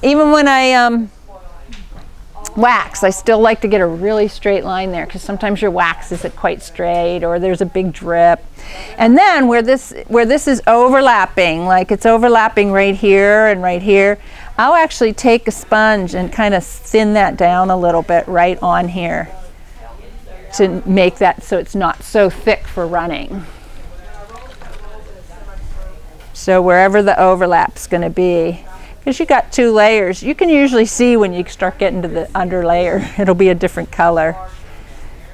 Speaker 1: Even when I wax, I still like to get a really straight line there because sometimes your wax isn't quite straight or there's a big drip. And then where this is overlapping, like it's overlapping right here and right here, I'll actually take a sponge and kind of thin that down a little bit right on here to make that so it's not so thick for running. So wherever the overlap's going to be, because you got 2 layers, you can usually see when you start getting to the under layer, it'll be a different color.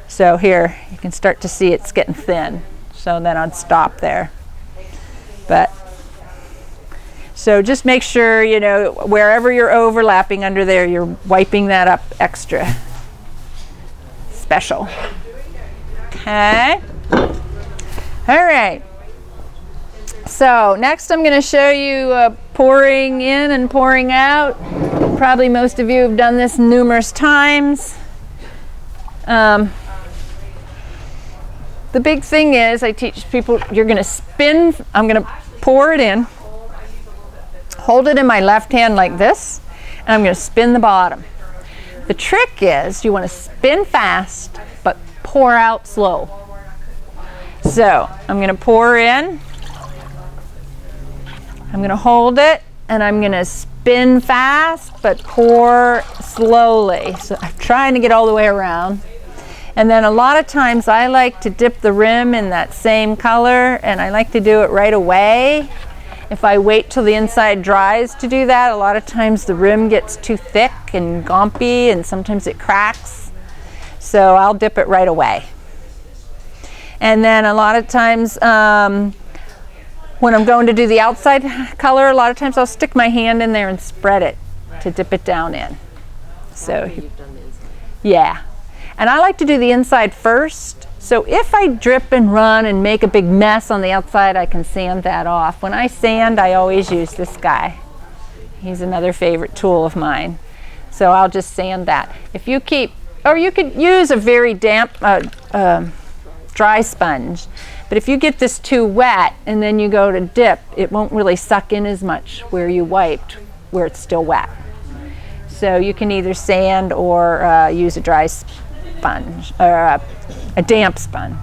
Speaker 1: So here, you can start to see it's getting thin. So then I'd stop there. But, so just make sure, you know, wherever you're overlapping under there, you're wiping that up extra special. Okay. All right. So next I'm going to show you pouring in and pouring out. Probably most of you have done this numerous times. The big thing is I teach people you're going to spin, I'm going to pour it in, hold it in my left hand like this, and I'm going to spin the bottom. The trick is you want to spin fast but pour out slow. So I'm going to pour in. I'm going to hold it and I'm going to spin fast but pour slowly. So I'm trying to get all the way around. And then a lot of times I like to dip the rim in that same color and I like to do it right away. If I wait till the inside dries to do that, a lot of times the rim gets too thick and gompy and sometimes it cracks. So I'll dip it right away. And then a lot of times when I'm going to do the outside color, a lot of times I'll stick my hand in there and spread it to dip it down in. So, yeah. And I like to do the inside first. So if I drip and run and make a big mess on the outside, I can sand that off. When I sand, I always use this guy. He's another favorite tool of mine. So I'll just sand that. If you keep, or you could use a very damp, dry sponge. But if you get this too wet and then you go to dip, it won't really suck in as much where you wiped, where it's still wet. So you can either sand or use a dry sponge or a damp sponge.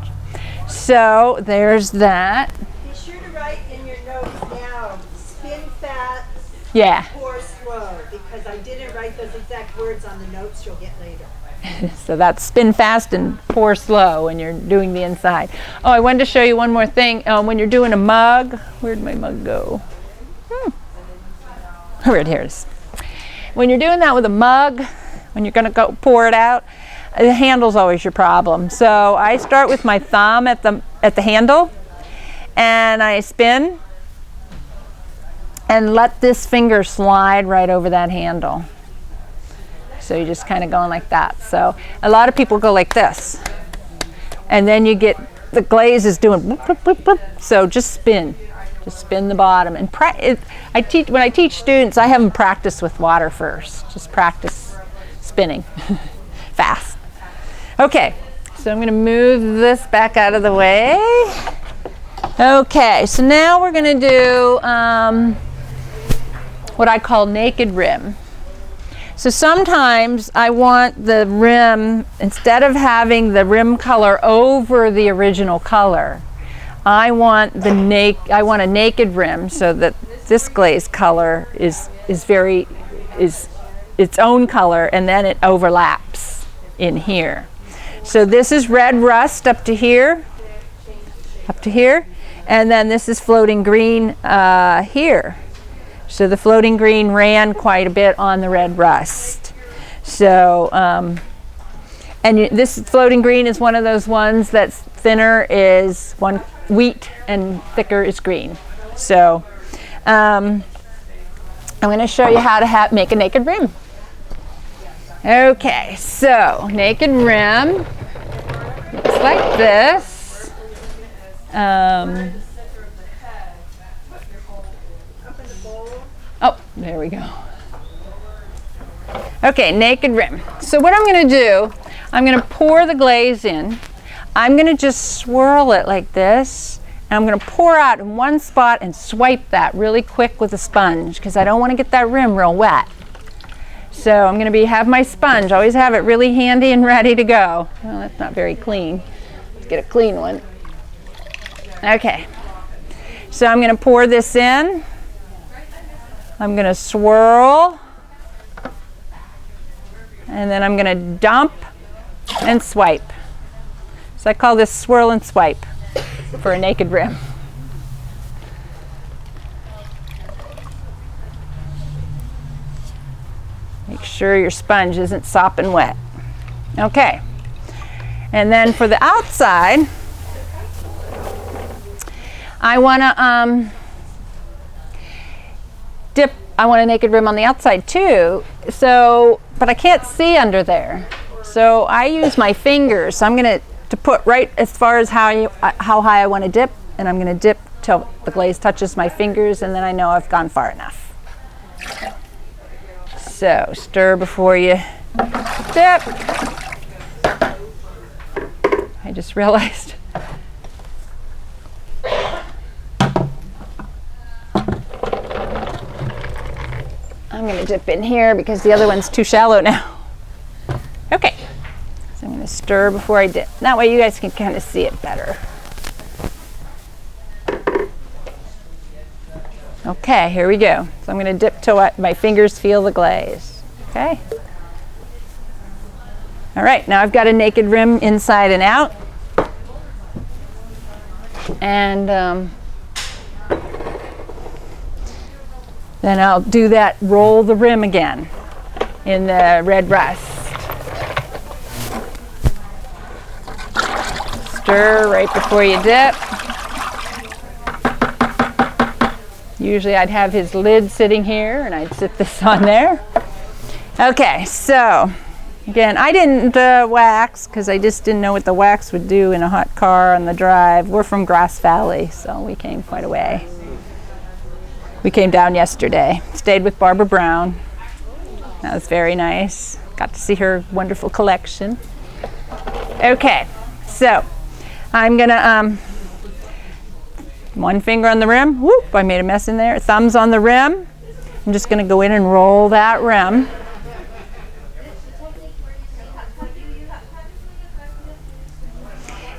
Speaker 1: So there's that.
Speaker 4: Be sure to write in your notes now, spin fast,
Speaker 1: Yeah.
Speaker 4: pour slow, because I didn't write those exact words on the notes you'll get later.
Speaker 1: So that's spin fast and pour slow when you're doing the inside. Oh, I wanted to show you one more thing. When you're doing a mug, where'd my mug go? Here it is. When you're doing that with a mug, when you're going to go pour it out, the handle's always your problem. So I start with my thumb at the handle, and I spin and let this finger slide right over that handle. So you're just kind of going like that. So a lot of people go like this, and then you get the glaze is doing boop, boop, boop, boop. So just spin the bottom. And when I teach students, I have them practice with water first. Just practice spinning fast. Okay, so I'm going to move this back out of the way. Okay, so now we're going to do what I call naked rim. So sometimes I want the rim, instead of having the rim color over the original color, I want a naked rim so that this glaze color is its own color, and then it overlaps in here. So this is red rust up to here, and then this is floating green here. So the floating green ran quite a bit on the red rust. So, this floating green is one of those ones that's thinner is one wheat and thicker is green. So, I'm going to show you how to make a naked rim. Okay, so naked rim looks like this. Oh, there we go. Okay, naked rim. So what I'm going to do, I'm going to pour the glaze in. I'm going to just swirl it like this, and I'm going to pour out in one spot and swipe that really quick with a sponge, because I don't want to get that rim real wet. So I'm going to have my sponge, always have it really handy and ready to go. Well, that's not very clean. Let's get a clean one. Okay, so I'm going to pour this in. I'm going to swirl, and then I'm going to dump and swipe. So I call this swirl and swipe for a naked rim. Make sure your sponge isn't sopping wet. Okay, and then for the outside, I want to I want a naked rim on the outside too, but I can't see under there. So I use my fingers. So I'm going to put right as far as how high I want to dip, and I'm going to dip till the glaze touches my fingers, and then I know I've gone far enough. So stir before you dip. I just realized. I'm going to dip in here because the other one's too shallow now. Okay, so I'm going to stir before I dip. That way you guys can kind of see it better. Okay, here we go. So I'm going to dip till my fingers feel the glaze. Okay. All right, now I've got a naked rim inside and out. And then I'll do that, roll the rim again in the red rust. Stir right before you dip. Usually I'd have his lid sitting here, and I'd sit this on there. Okay, so again, I didn't wax because I just didn't know what the wax would do in a hot car on the drive. We're from Grass Valley, so we came quite a way. We came down yesterday, stayed with Barbara Brown. That was very nice. Got to see her wonderful collection. Okay, so I'm gonna, one finger on the rim. Whoop, I made a mess in there. Thumbs on the rim. I'm just gonna go in and roll that rim.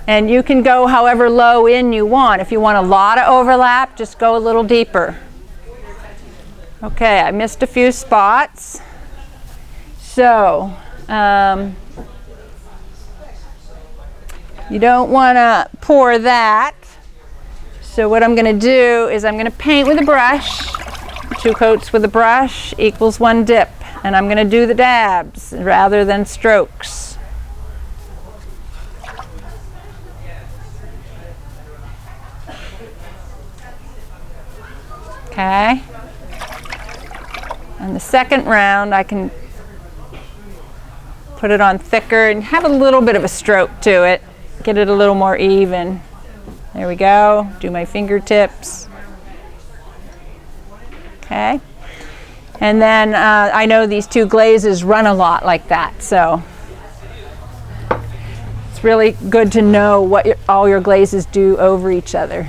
Speaker 1: And you can go however low in you want. If you want a lot of overlap, just go a little deeper. Okay, I missed a few spots. So, You don't want to pour that. So what I'm going to do is I'm going to paint with a brush. 2 coats with a brush equals 1 dip. And I'm going to do the dabs rather than strokes. Okay. And the second round I can put it on thicker and have a little bit of a stroke to it. Get it a little more even. There we go. Do my fingertips. Okay. And then I know these 2 glazes run a lot like that, so it's really good to know what all your glazes do over each other.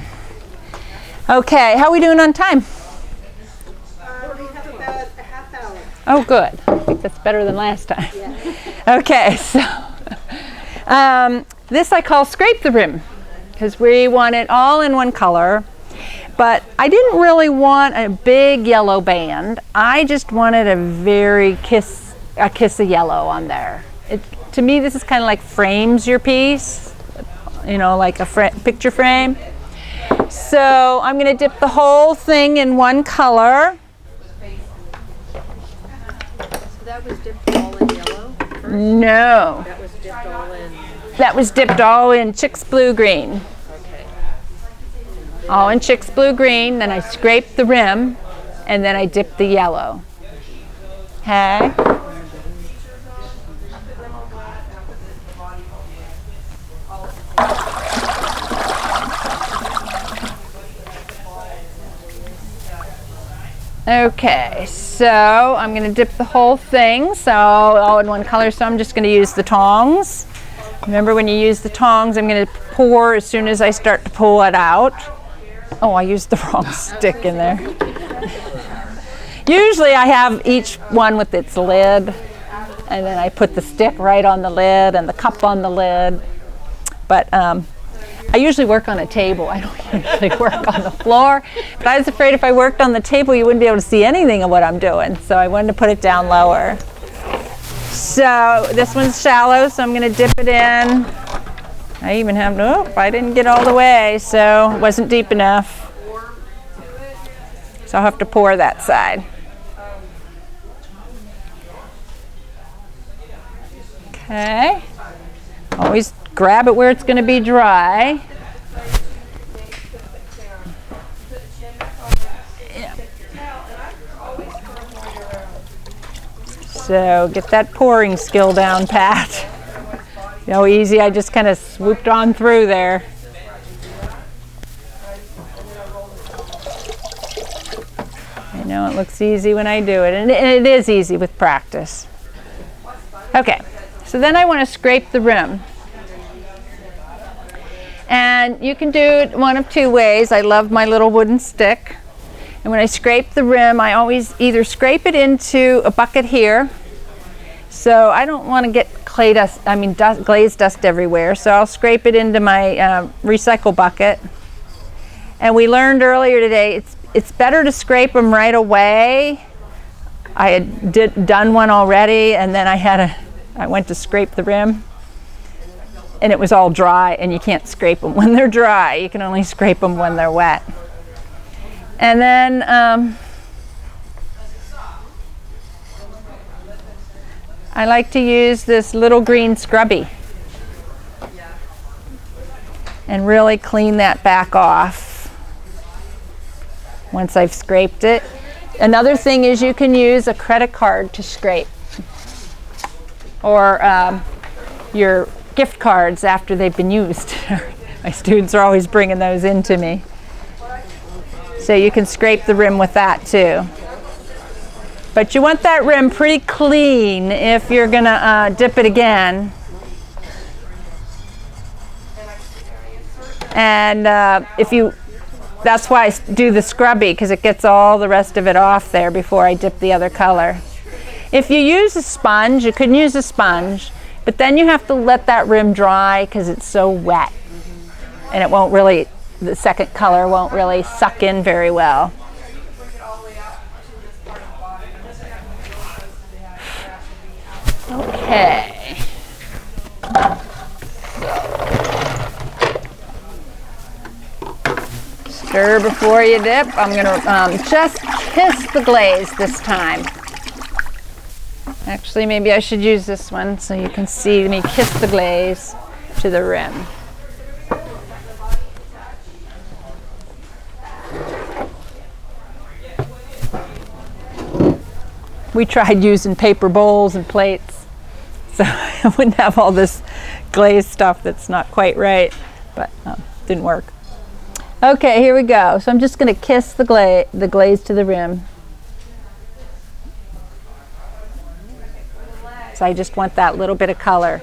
Speaker 1: Okay, how are we doing on time?
Speaker 4: We have about a half hour.
Speaker 1: Oh, good. I think that's better than last time. Yeah. Okay, so this I call scrape the rim because we want it all in one color. But I didn't really want a big yellow band. I just wanted a very kiss of yellow on there. To me, this is kind of like frames your piece, you know, like a picture frame. So I'm going to dip the whole thing in one color.
Speaker 2: So that was dipped all in yellow first?
Speaker 1: No.
Speaker 2: That was dipped all in.
Speaker 1: That was dipped all in Chick's blue green.
Speaker 2: Okay.
Speaker 1: All in Chick's blue green. Then I scrape the rim, and then I dip the yellow. Okay. Okay, so I'm going to dip the whole thing, so all in one color, so I'm just going to use the tongs. Remember, when you use the tongs, I'm going to pour as soon as I start to pull it out. Oh, I used the wrong stick in there. Usually I have each one with its lid, and then I put the stick right on the lid and the cup on the lid. But I usually work on a table. I don't usually work on the floor. But I was afraid if I worked on the table, you wouldn't be able to see anything of what I'm doing. So I wanted to put it down lower. So this one's shallow, so I'm going to dip it in. I even have, nope, I didn't get all the way, so it wasn't deep enough. So I'll have to pour that side. Okay. Always grab it where it's going to be dry. Yeah. So get that pouring skill down, Pat. You know, easy, I just kind of swooped on through there. I know it looks easy when I do it, and it is easy with practice. Okay, so then I want to scrape the rim. And you can do it one of 2 ways. I love my little wooden stick. And when I scrape the rim, I always either scrape it into a bucket here. So I don't want to get clay dust, glaze dust everywhere. So I'll scrape it into my recycle bucket. And we learned earlier today, it's better to scrape them right away. I had done one already, and then I went to scrape the rim. And it was all dry, and you can't scrape them when they're dry. You can only scrape them when they're wet. And then I like to use this little green scrubby and really clean that back off once I've scraped it. Another thing is you can use a credit card to scrape, or your gift cards after they've been used. My students are always bringing those in to me. So you can scrape the rim with that too. But you want that rim pretty clean if you're gonna dip it again. And that's why I do the scrubby, because it gets all the rest of it off there before I dip the other color. If you use a sponge, you can use a sponge, but then you have to let that rim dry because it's so wet. And it won't really, the second color won't really suck in very well. Okay. Stir before you dip. I'm gonna just kiss the glaze this time. Actually, maybe I should use this one so you can see me kiss the glaze to the rim. We tried using paper bowls and plates, so I wouldn't have all this glaze stuff that's not quite right, but didn't work. Okay, here we go. So I'm just going to kiss the glaze to the rim. So I just want that little bit of color.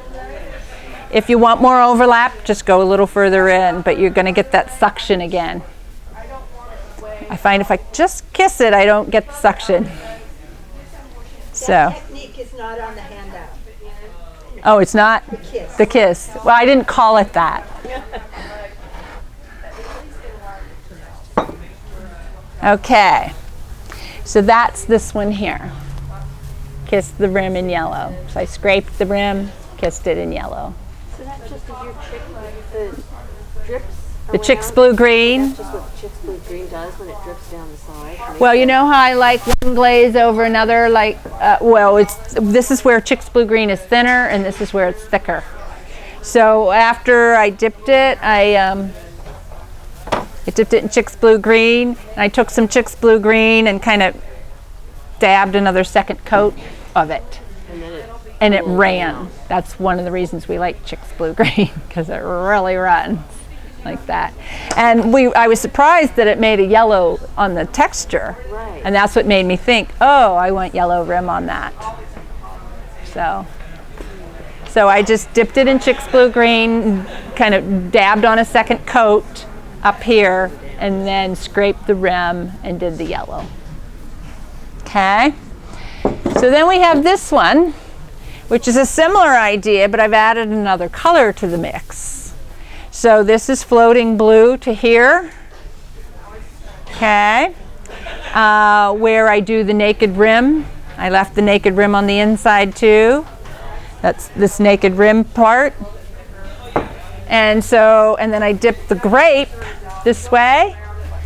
Speaker 1: If you want more overlap, just go a little further in, but you're going to get that suction again. I find if I just kiss it, I don't get the suction. So.
Speaker 4: That technique is not on the handout.
Speaker 1: Oh, it's not?
Speaker 4: The kiss.
Speaker 1: The kiss. Well, I didn't call it that. Okay. So that's this one here. Kiss the rim in yellow. So I scraped the rim, kissed it in yellow.
Speaker 2: So that's just as your chick, the drips
Speaker 1: The Chick's blue green.
Speaker 2: That's just what the Chick's blue green does when it drips down the side.
Speaker 1: Well, you know how I like one glaze over another, like, this is where Chick's blue green is thinner and this is where it's thicker. So after I dipped it, I dipped it in Chick's blue green, and I took some Chick's blue green and kind of dabbed another second coat of it. And it ran. That's one of the reasons we like Chick's blue green, because it really runs like that. And I was surprised that it made a yellow on the texture.
Speaker 2: Right.
Speaker 1: And that's what made me think, oh, I want yellow rim on that. So I just dipped it in Chick's blue green, kind of dabbed on a second coat up here, and then scraped the rim and did the yellow. Okay. So then we have this one, which is a similar idea, but I've added another color to the mix. So this is floating blue to here, okay, where I do the naked rim. I left the naked rim on the inside too. That's this naked rim part. And then I dipped the grape this way.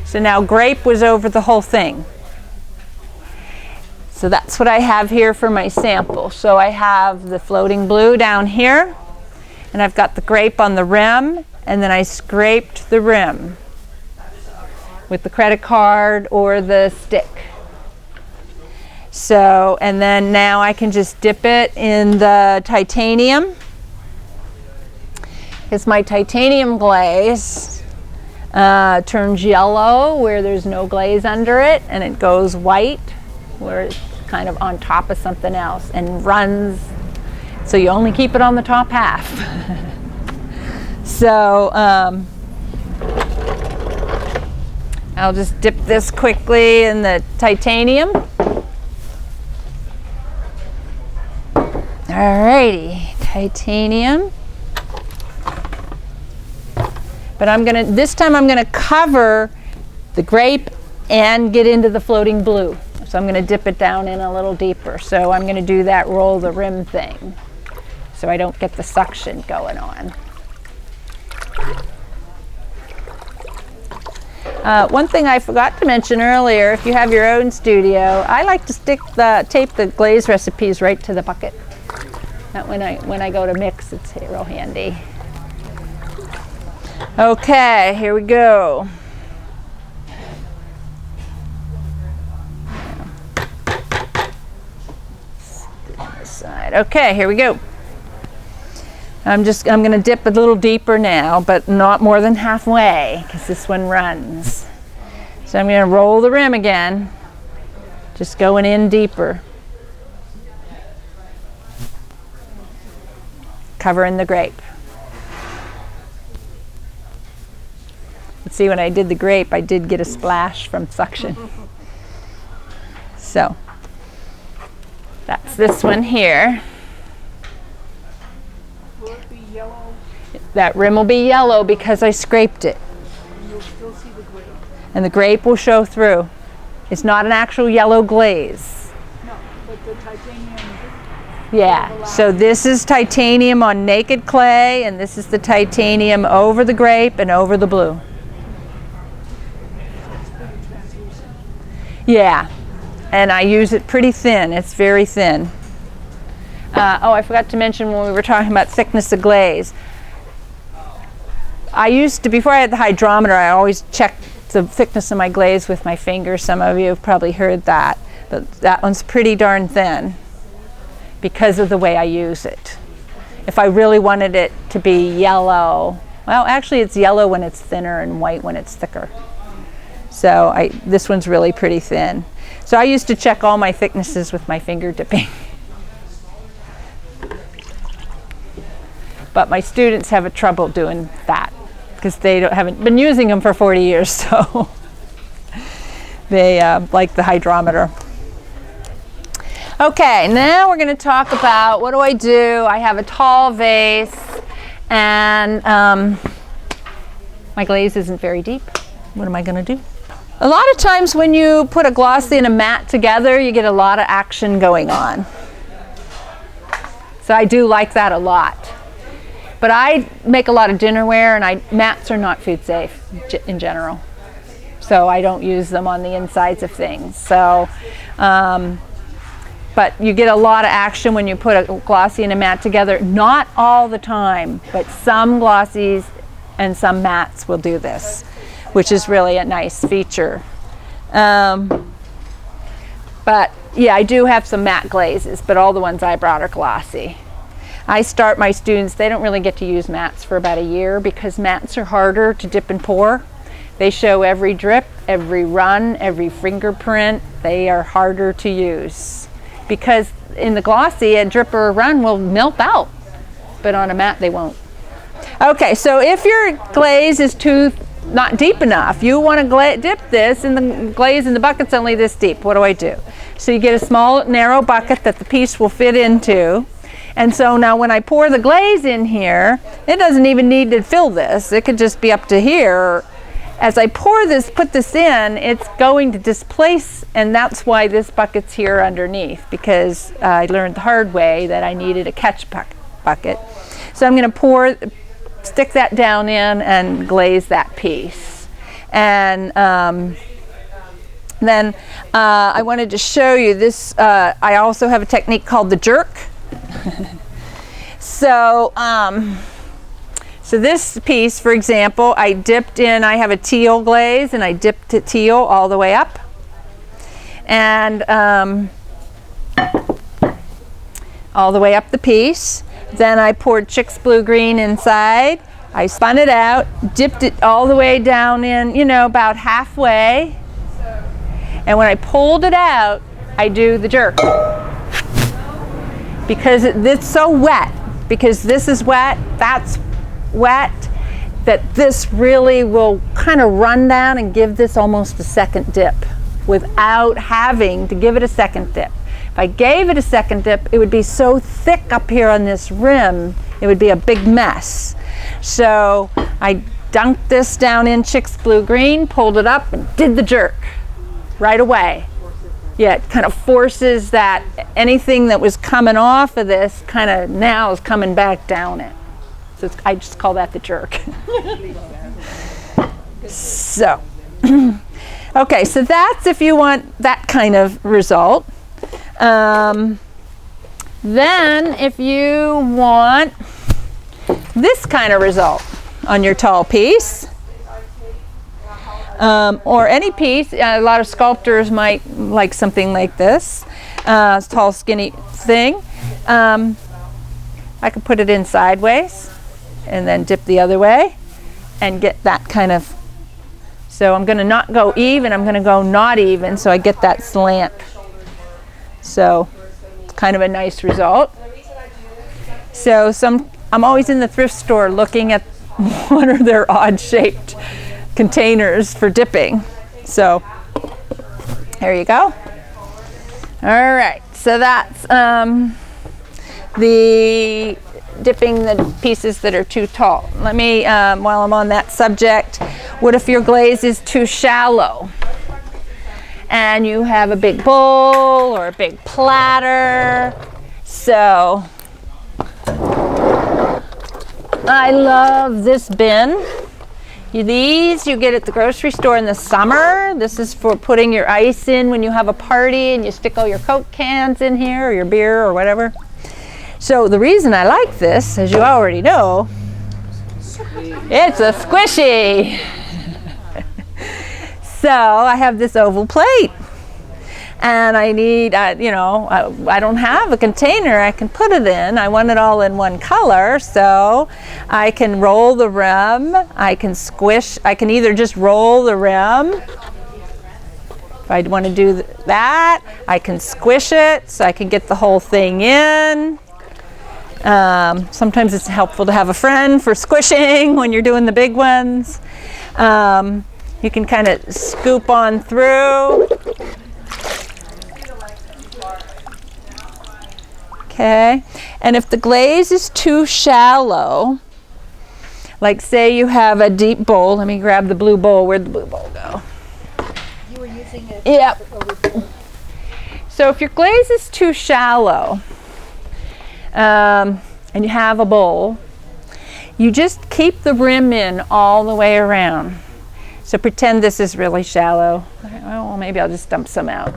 Speaker 1: So now grape was over the whole thing. So that's what I have here for my sample. So I have the floating blue down here, and I've got the grape on the rim, and then I scraped the rim with the credit card or the stick. So, and then now I can just dip it in the titanium, because my titanium glaze turns yellow where there's no glaze under it, and it goes white where it's kind of on top of something else and runs, so you only keep it on the top half. So I'll just dip this quickly in the titanium. Alrighty, titanium. But this time I'm gonna cover the grape and get into the floating blue. So I'm gonna dip it down in a little deeper. So I'm gonna do that roll the rim thing, so I don't get the suction going on. One thing I forgot to mention earlier, if you have your own studio, I like to tape the glaze recipes right to the bucket. That when I go to mix, it's real handy. Okay, here we go. This side. Okay, here we go. I'm going to dip a little deeper now, but not more than halfway, because this one runs. So I'm going to roll the rim again, just going in deeper. Covering the grape. Let's see, when I did the grape, I did get a splash from suction. So that's this one here.
Speaker 3: Will it be yellow?
Speaker 1: That rim will be yellow because I scraped it.
Speaker 3: And you'll still see the grape?
Speaker 1: And the grape will show through. It's not an actual yellow glaze.
Speaker 3: No, but the titanium.
Speaker 1: Yeah, so this is titanium on naked clay, and this is the titanium over the grape and over the blue. Yeah, and I use it pretty thin. It's very thin. Oh, I forgot to mention when we were talking about thickness of glaze. I used to, before I had the hydrometer, I always checked the thickness of my glaze with my finger. Some of you have probably heard that. But that one's pretty darn thin because of the way I use it. If I really wanted it to be yellow, well, actually it's yellow when it's thinner and white when it's thicker. So this one's really pretty thin. So I used to check all my thicknesses with my finger dipping. But my students have a trouble doing that because they haven't been using them for 40 years, so they like the hydrometer. Okay, now we're going to talk about what do I do. I have a tall vase and my glaze isn't very deep. What am I going to do? A lot of times when you put a glossy and a matte together, you get a lot of action going on. So I do like that a lot. But I make a lot of dinnerware, and mattes are not food safe in general. So I don't use them on the insides of things. So, but you get a lot of action when you put a glossy and a matte together. Not all the time, but some glossies and some mattes will do this, which is really a nice feature. But yeah, I do have some matte glazes, but all the ones I brought are glossy. I start my students, they don't really get to use mattes for about a year because mattes are harder to dip and pour. They show every drip, every run, every fingerprint. They are harder to use because in the glossy, a drip or a run will melt out, but on a matte they won't. Okay, so if your glaze is not deep enough, you want to dip this, and the glaze in the bucket's only this deep. What do I do? So you get a small, narrow bucket that the piece will fit into. And so now when I pour the glaze in here, it doesn't even need to fill this. It could just be up to here. As I put this in, it's going to displace, and that's why this bucket's here underneath, because I learned the hard way that I needed a catch bucket. So I'm going to stick that down in and glaze that piece. And then I wanted to show you this. I also have a technique called the jerk. So this piece, for example, I have a teal glaze, and I dipped it teal all the way up. And all the way up the piece. Then I poured Chic's blue green inside. I spun it out, dipped it all the way down in, about halfway. And when I pulled it out, I do the jerk. Because it's so wet, because this is wet, that's wet, that this really will kind of run down and give this almost a second dip without having to give it a second dip. If I gave it a second dip, it would be so thick up here on this rim, it would be a big mess. So I dunked this down in Chic's blue green, pulled it up, and did the jerk right away. Yeah, it kind of forces that anything that was coming off of this kind of now is coming back down it. So I just call that the jerk. So, okay, so that's if you want that kind of result. Then if you want this kind of result on your tall piece, or any piece, a lot of sculptors might like something like this, tall skinny thing. I could put it in sideways and then dip the other way and get that kind of, so I'm going to not go even, I'm going to go not even, so I get that slant. So it's kind of a nice result. So I'm always in the thrift store looking at what are their odd shaped containers for dipping. So there you go. All right, so that's the dipping the pieces that are too tall. Let me, while I'm on that subject, what if your glaze is too shallow and you have a big bowl or a big platter? So I love this bin. These you get at the grocery store in the summer. This is for putting your ice in when you have a party and you stick all your Coke cans in here or your beer or whatever. So the reason I like this, as you already know, it's a squishy. So I have this oval plate. And I need, you know, I don't have a container I can put it in. I want it all in one color, so I can roll the rim. I can squish. I can either just roll the rim. If I want to do that, I can squish it so I can get the whole thing in. Sometimes it's helpful to have a friend for squishing when you're doing the big ones. You can kind of scoop on through. Okay, and if the glaze is too shallow, like say you have a deep bowl, let me grab the blue bowl. Where'd the blue bowl go?
Speaker 4: You were using it.
Speaker 1: Yep. So if your glaze is too shallow, and you have a bowl, you just keep the rim in all the way around. So pretend this is really shallow. Well, maybe I'll just dump some out.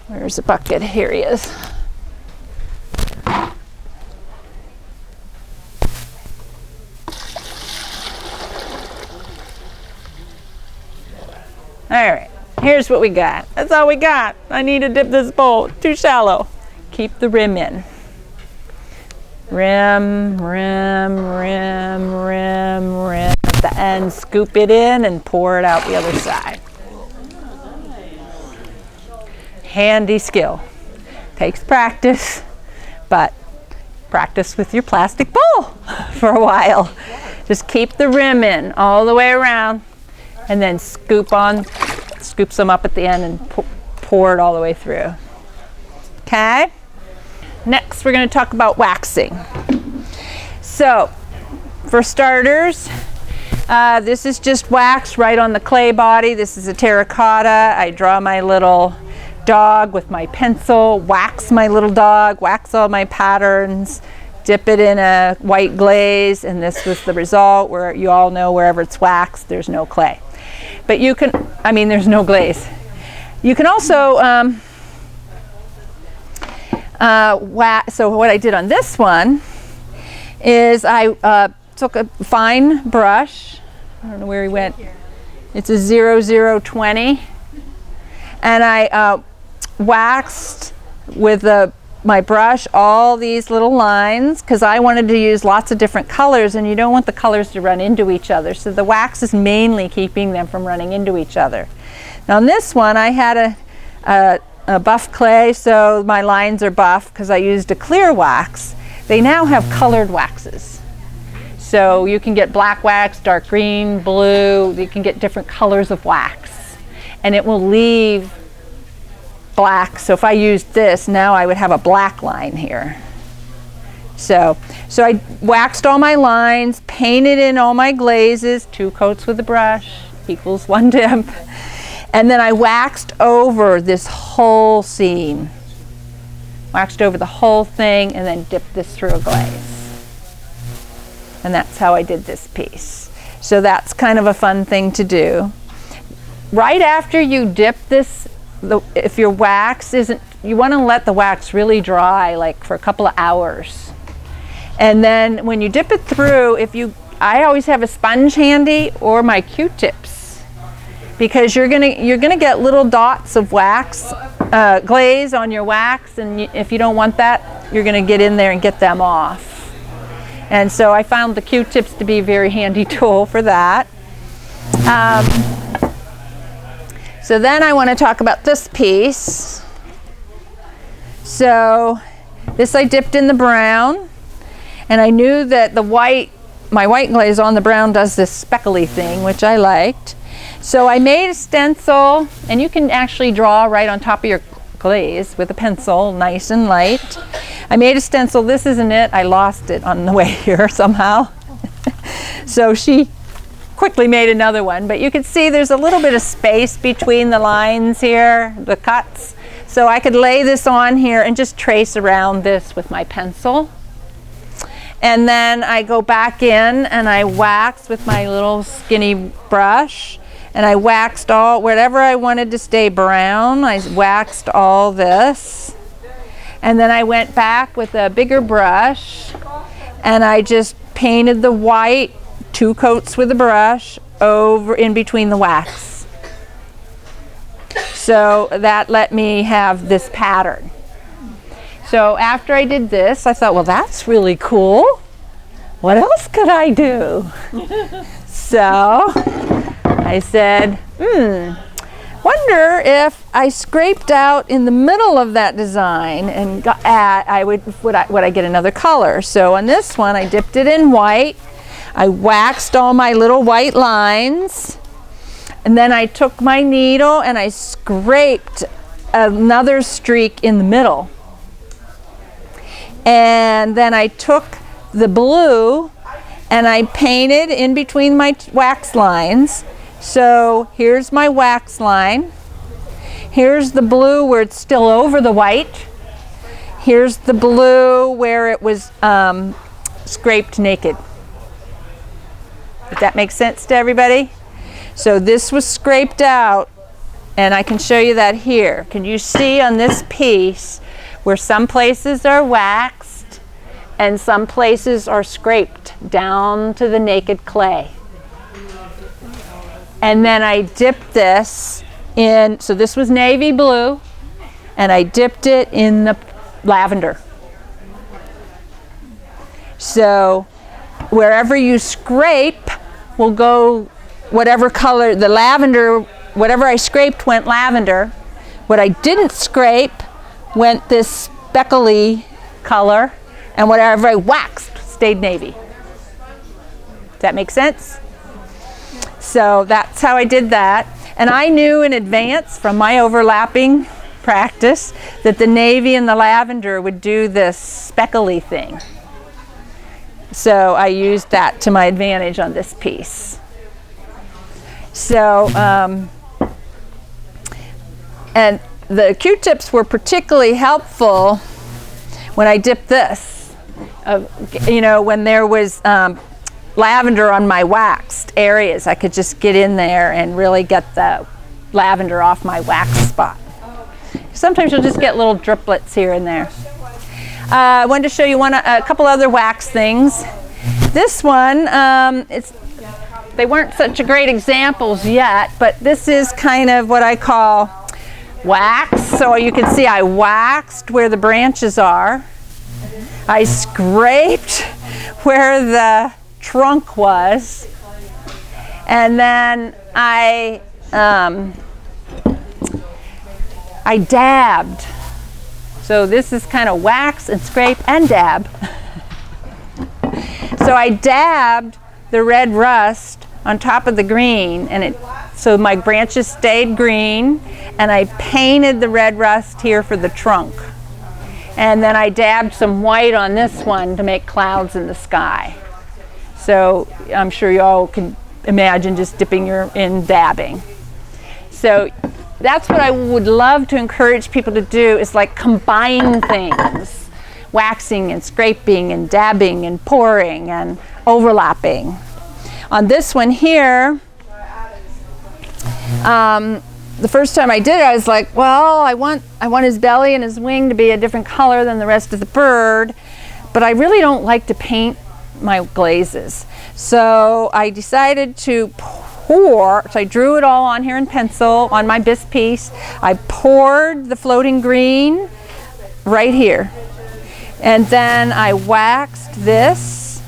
Speaker 1: Where's the bucket? Here he is. All right, here's what we got. That's all we got. I need to dip this bowl. Too shallow. Keep the rim in. Rim, rim, rim, rim, rim. At the end, scoop it in and pour it out the other side. Handy skill. Takes practice, but practice with your plastic bowl for a while. Just keep the rim in all the way around and then scoop some up at the end and pour it all the way through. Okay? Next, we're going to talk about waxing. So, for starters, this is just wax right on the clay body. This is a terracotta. I draw my little dog with my pencil, wax my little dog, wax all my patterns, dip it in a white glaze, and this was the result. Where you all know wherever it's waxed, there's no clay. But you can, there's no glaze. You can also, so what I did on this one is I took a fine brush, I don't know where he went, it's a 0020, and I waxed with my brush all these little lines because I wanted to use lots of different colors, and you don't want the colors to run into each other, so the wax is mainly keeping them from running into each other. Now on this one I had a buff clay, so my lines are buff because I used a clear wax. They now have colored waxes, so you can get black wax, dark green, blue. You can get different colors of wax and it will leave black. So if I used this, now I would have a black line here. So I waxed all my lines, painted in all my glazes, 2 coats with the brush equals 1 dip. And then I waxed over this whole scene. Waxed over the whole thing and then dipped this through a glaze. And that's how I did this piece. So that's kind of a fun thing to do. Right after you dip this, if your wax isn't, you want to let the wax really dry, like for a couple of hours. And then when you dip it through, I always have a sponge handy or my Q-tips, because you're gonna get little dots of wax, glaze on your wax, and if you don't want that, you're gonna get in there and get them off. And so I found the Q-tips to be a very handy tool for that. So then I want to talk about this piece. So this I dipped in the brown, and I knew that my white glaze on the brown does this speckly thing, which I liked. So I made a stencil, and you can actually draw right on top of your glaze with a pencil, nice and light. I made a stencil. This isn't it. I lost it on the way here somehow. So she quickly made another one, but you can see there's a little bit of space between the lines here, the cuts. So I could lay this on here and just trace around this with my pencil. And then I go back in and I wax with my little skinny brush. And I waxed all, whatever I wanted to stay brown, I waxed all this. And then I went back with a bigger brush and I just painted the white, 2 coats with a brush, over in between the wax. So that let me have this pattern. So after I did this, I thought, well, that's really cool. What else could I do? So I said, wonder if I scraped out in the middle of that design and would I get another color? So on this one, I dipped it in white. I waxed all my little white lines. And then I took my needle and I scraped another streak in the middle. And then I took the blue and I painted in between my wax lines. So here's my wax line. Here's the blue where it's still over the white. Here's the blue where it was scraped naked. Does that make sense to everybody? So this was scraped out, and I can show you that here. Can you see on this piece where some places are waxed and some places are scraped down to the naked clay? And then I dipped this in, so this was navy blue, and I dipped it in the lavender. So wherever you scrape will go whatever color, the lavender, whatever I scraped went lavender. What I didn't scrape went this speckly color, and whatever I waxed stayed navy. Does that make sense? So that's how I did that. And I knew in advance from my overlapping practice that the navy and the lavender would do this speckly thing. So I used that to my advantage on this piece. So, and the Q-tips were particularly helpful when I dipped this. You know, when there was lavender on my waxed areas, I could just get in there and really get the lavender off my wax spot. Sometimes you'll just get little driplets here and there. I wanted to show you a couple other wax things. This one, they weren't such a great examples yet, but this is kind of what I call wax. So you can see I waxed where the branches are. I scraped where the trunk was. And then I dabbed. So this is kind of wax and scrape and dab. So I dabbed the red rust on top of the green, and so my branches stayed green, and I painted the red rust here for the trunk. And then I dabbed some white on this one to make clouds in the sky. So I'm sure you all can imagine just dipping in dabbing. So that's what I would love to encourage people to do, is like combine things. Waxing and scraping and dabbing and pouring and overlapping. On this one here, the first time I did it, I was like, well, I want his belly and his wing to be a different color than the rest of the bird, but I really don't like to paint my glazes. So I decided to pour, so I drew it all on here in pencil on my bisque piece. I poured the floating green right here. And then I waxed this,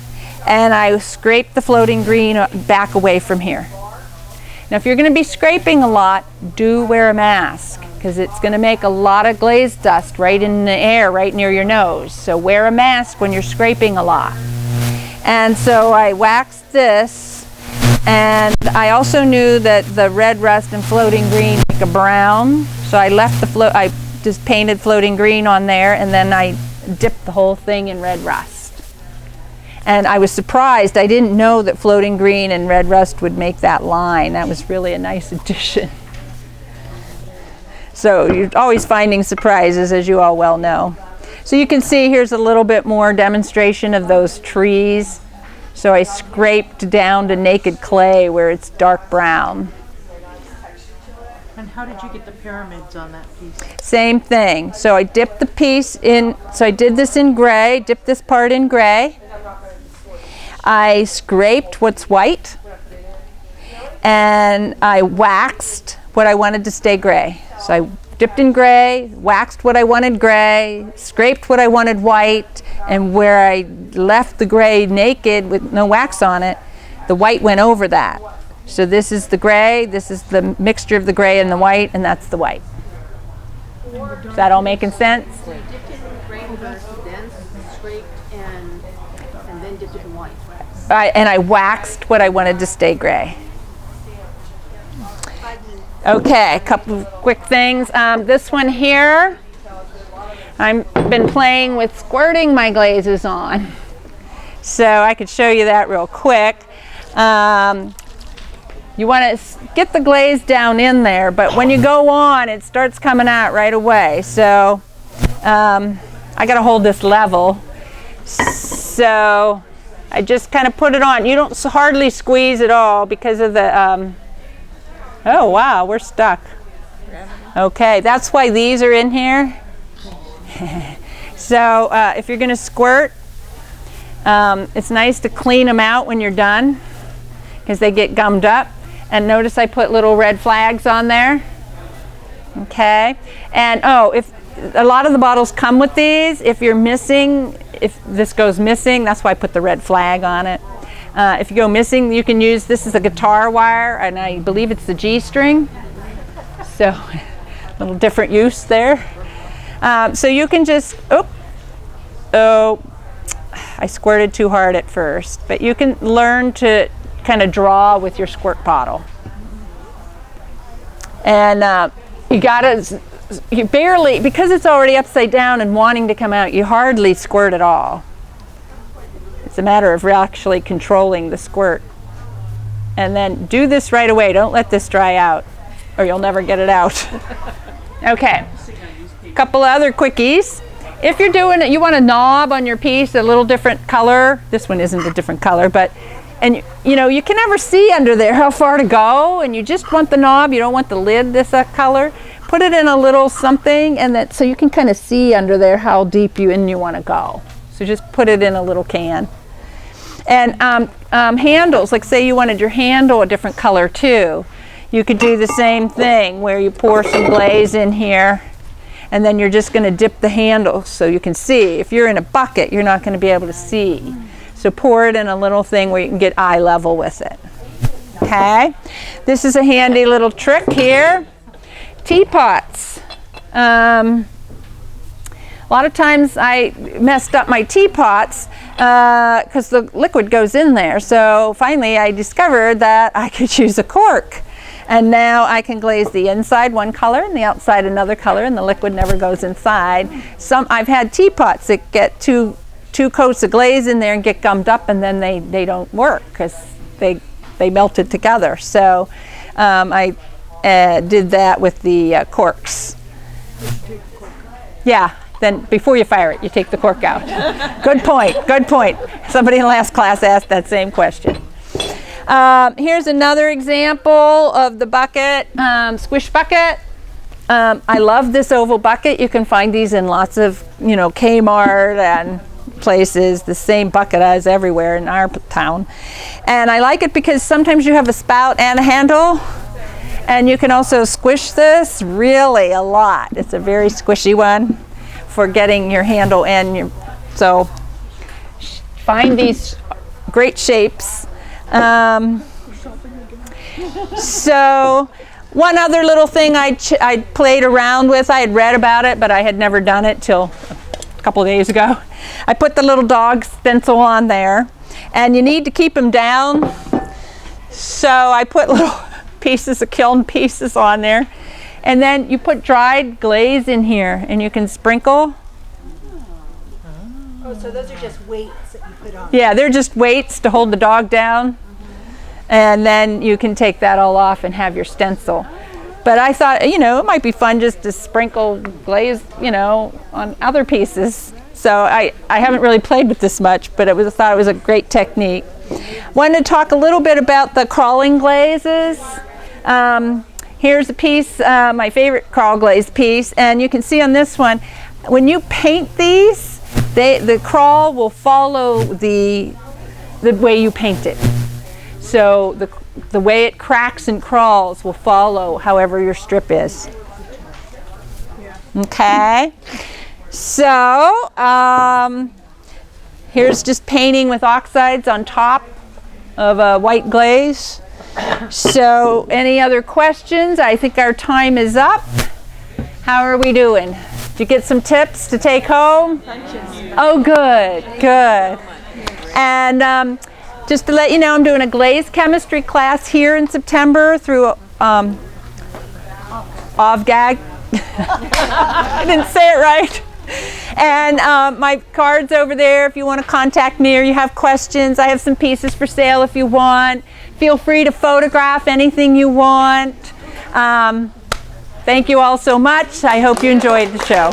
Speaker 1: and I scraped the floating green back away from here. Now if you're going to be scraping a lot, do wear a mask, because it's going to make a lot of glaze dust right in the air, right near your nose. So wear a mask when you're scraping a lot. And so I waxed this, and I also knew that the red rust and floating green make a brown. So I left I just painted floating green on there, and then I dipped the whole thing in red rust. And I was surprised. I didn't know that floating green and red rust would make that line. That was really a nice addition. So you're always finding surprises, as you all well know. So you can see here's a little bit more demonstration of those trees. So I scraped down to naked clay where it's dark brown.
Speaker 2: And how did you get the pyramids on that piece?
Speaker 1: Same thing. So I dipped the piece in, so I did this in gray, dipped this part in gray. I scraped what's white, and I waxed what I wanted to stay gray. So I dipped in gray, waxed what I wanted gray, scraped what I wanted white, and where I left the gray naked with no wax on it, the white went over that. So this is the gray, this is the mixture of the gray and the white, and that's the white. Is that all making sense?
Speaker 2: So you dipped it in gray first, then scraped and then dipped it in white.
Speaker 1: And I waxed what I wanted to stay gray. Okay, a couple of quick things. This one here, I've been playing with squirting my glazes on. So I could show you that real quick. You want to get the glaze down in there, but when you go on, it starts coming out right away. So I got to hold this level. So I just kind of put it on. You don't hardly squeeze at all because of the, oh wow, we're stuck. Okay, that's why these are in here. So if you're going to squirt, it's nice to clean them out when you're done because they get gummed up. And notice I put little red flags on there. Okay, and oh, if a lot of the bottles come with these, if you're missing, if this goes missing, that's why I put the red flag on it. If you go missing, you can use, this is a guitar wire, and I believe it's the G string. So, a little different use there. So you can just, oh, I squirted too hard at first, but you can learn to kind of draw with your squirt bottle. And you barely, because it's already upside down and wanting to come out, you hardly squirt at all. It's a matter of actually controlling the squirt. And then do this right away. Don't let this dry out or you'll never get it out. Okay, a couple other quickies. If you're doing it, you want a knob on your piece, a little different color. This one isn't a different color, but, and you know, you can never see under there how far to go, and you just want the knob, you don't want the lid this color. Put it in a little something, and that so you can kind of see under there how deep you want to go. So just put it in a little can. And handles, like say you wanted your handle a different color too. You could do the same thing where you pour some glaze in here, and then you're just going to dip the handle so you can see. If you're in a bucket, you're not going to be able to see. So pour it in a little thing where you can get eye level with it. Okay, this is a handy little trick here. Teapots. A lot of times I messed up my teapots because the liquid goes in there. So finally I discovered that I could use a cork. And now I can glaze the inside one color and the outside another color, and the liquid never goes inside. I've had teapots that get two coats of glaze in there and get gummed up, and then they don't work because they melted together. So I did that with the corks. Yeah. Then before you fire it, you take the cork out. Good point, good point. Somebody in last class asked that same question. Here's another example of the bucket, squish bucket. I love this oval bucket. You can find these in lots of, Kmart and places. The same bucket as everywhere in our town. And I like it because sometimes you have a spout and a handle. And you can also squish this really a lot. It's a very squishy one for getting your handle and so find these great shapes. So one other little thing I played around with, I had read about it, but I had never done it till a couple of days ago. I put the little dog stencil on there, and you need to keep them down. So I put little pieces of kiln pieces on there. And then you put dried glaze in here, and you can sprinkle.
Speaker 4: Oh, so those are just weights that you put on.
Speaker 1: Yeah, they're just weights to hold the dog down. And then you can take that all off and have your stencil. But I thought, you know, it might be fun just to sprinkle glaze, you know, on other pieces. So I haven't really played with this much, but thought it was a great technique. Wanted to talk a little bit about the crawling glazes. Here's a piece, my favorite crawl glaze piece, and you can see on this one, when you paint these, the crawl will follow the way you paint it. So the way it cracks and crawls will follow however your strip is. Okay, so here's just painting with oxides on top of a white glaze. So any other questions? I think our time is up. How are we doing? Did you get some tips to take home? Oh, good, good. And just to let you know, I'm doing a glaze chemistry class here in September through OVCAG. I didn't say it right. And my card's over there if you want to contact me or you have questions. I have some pieces for sale if you want. Feel free to photograph anything you want. Thank you all so much. I hope you enjoyed the show.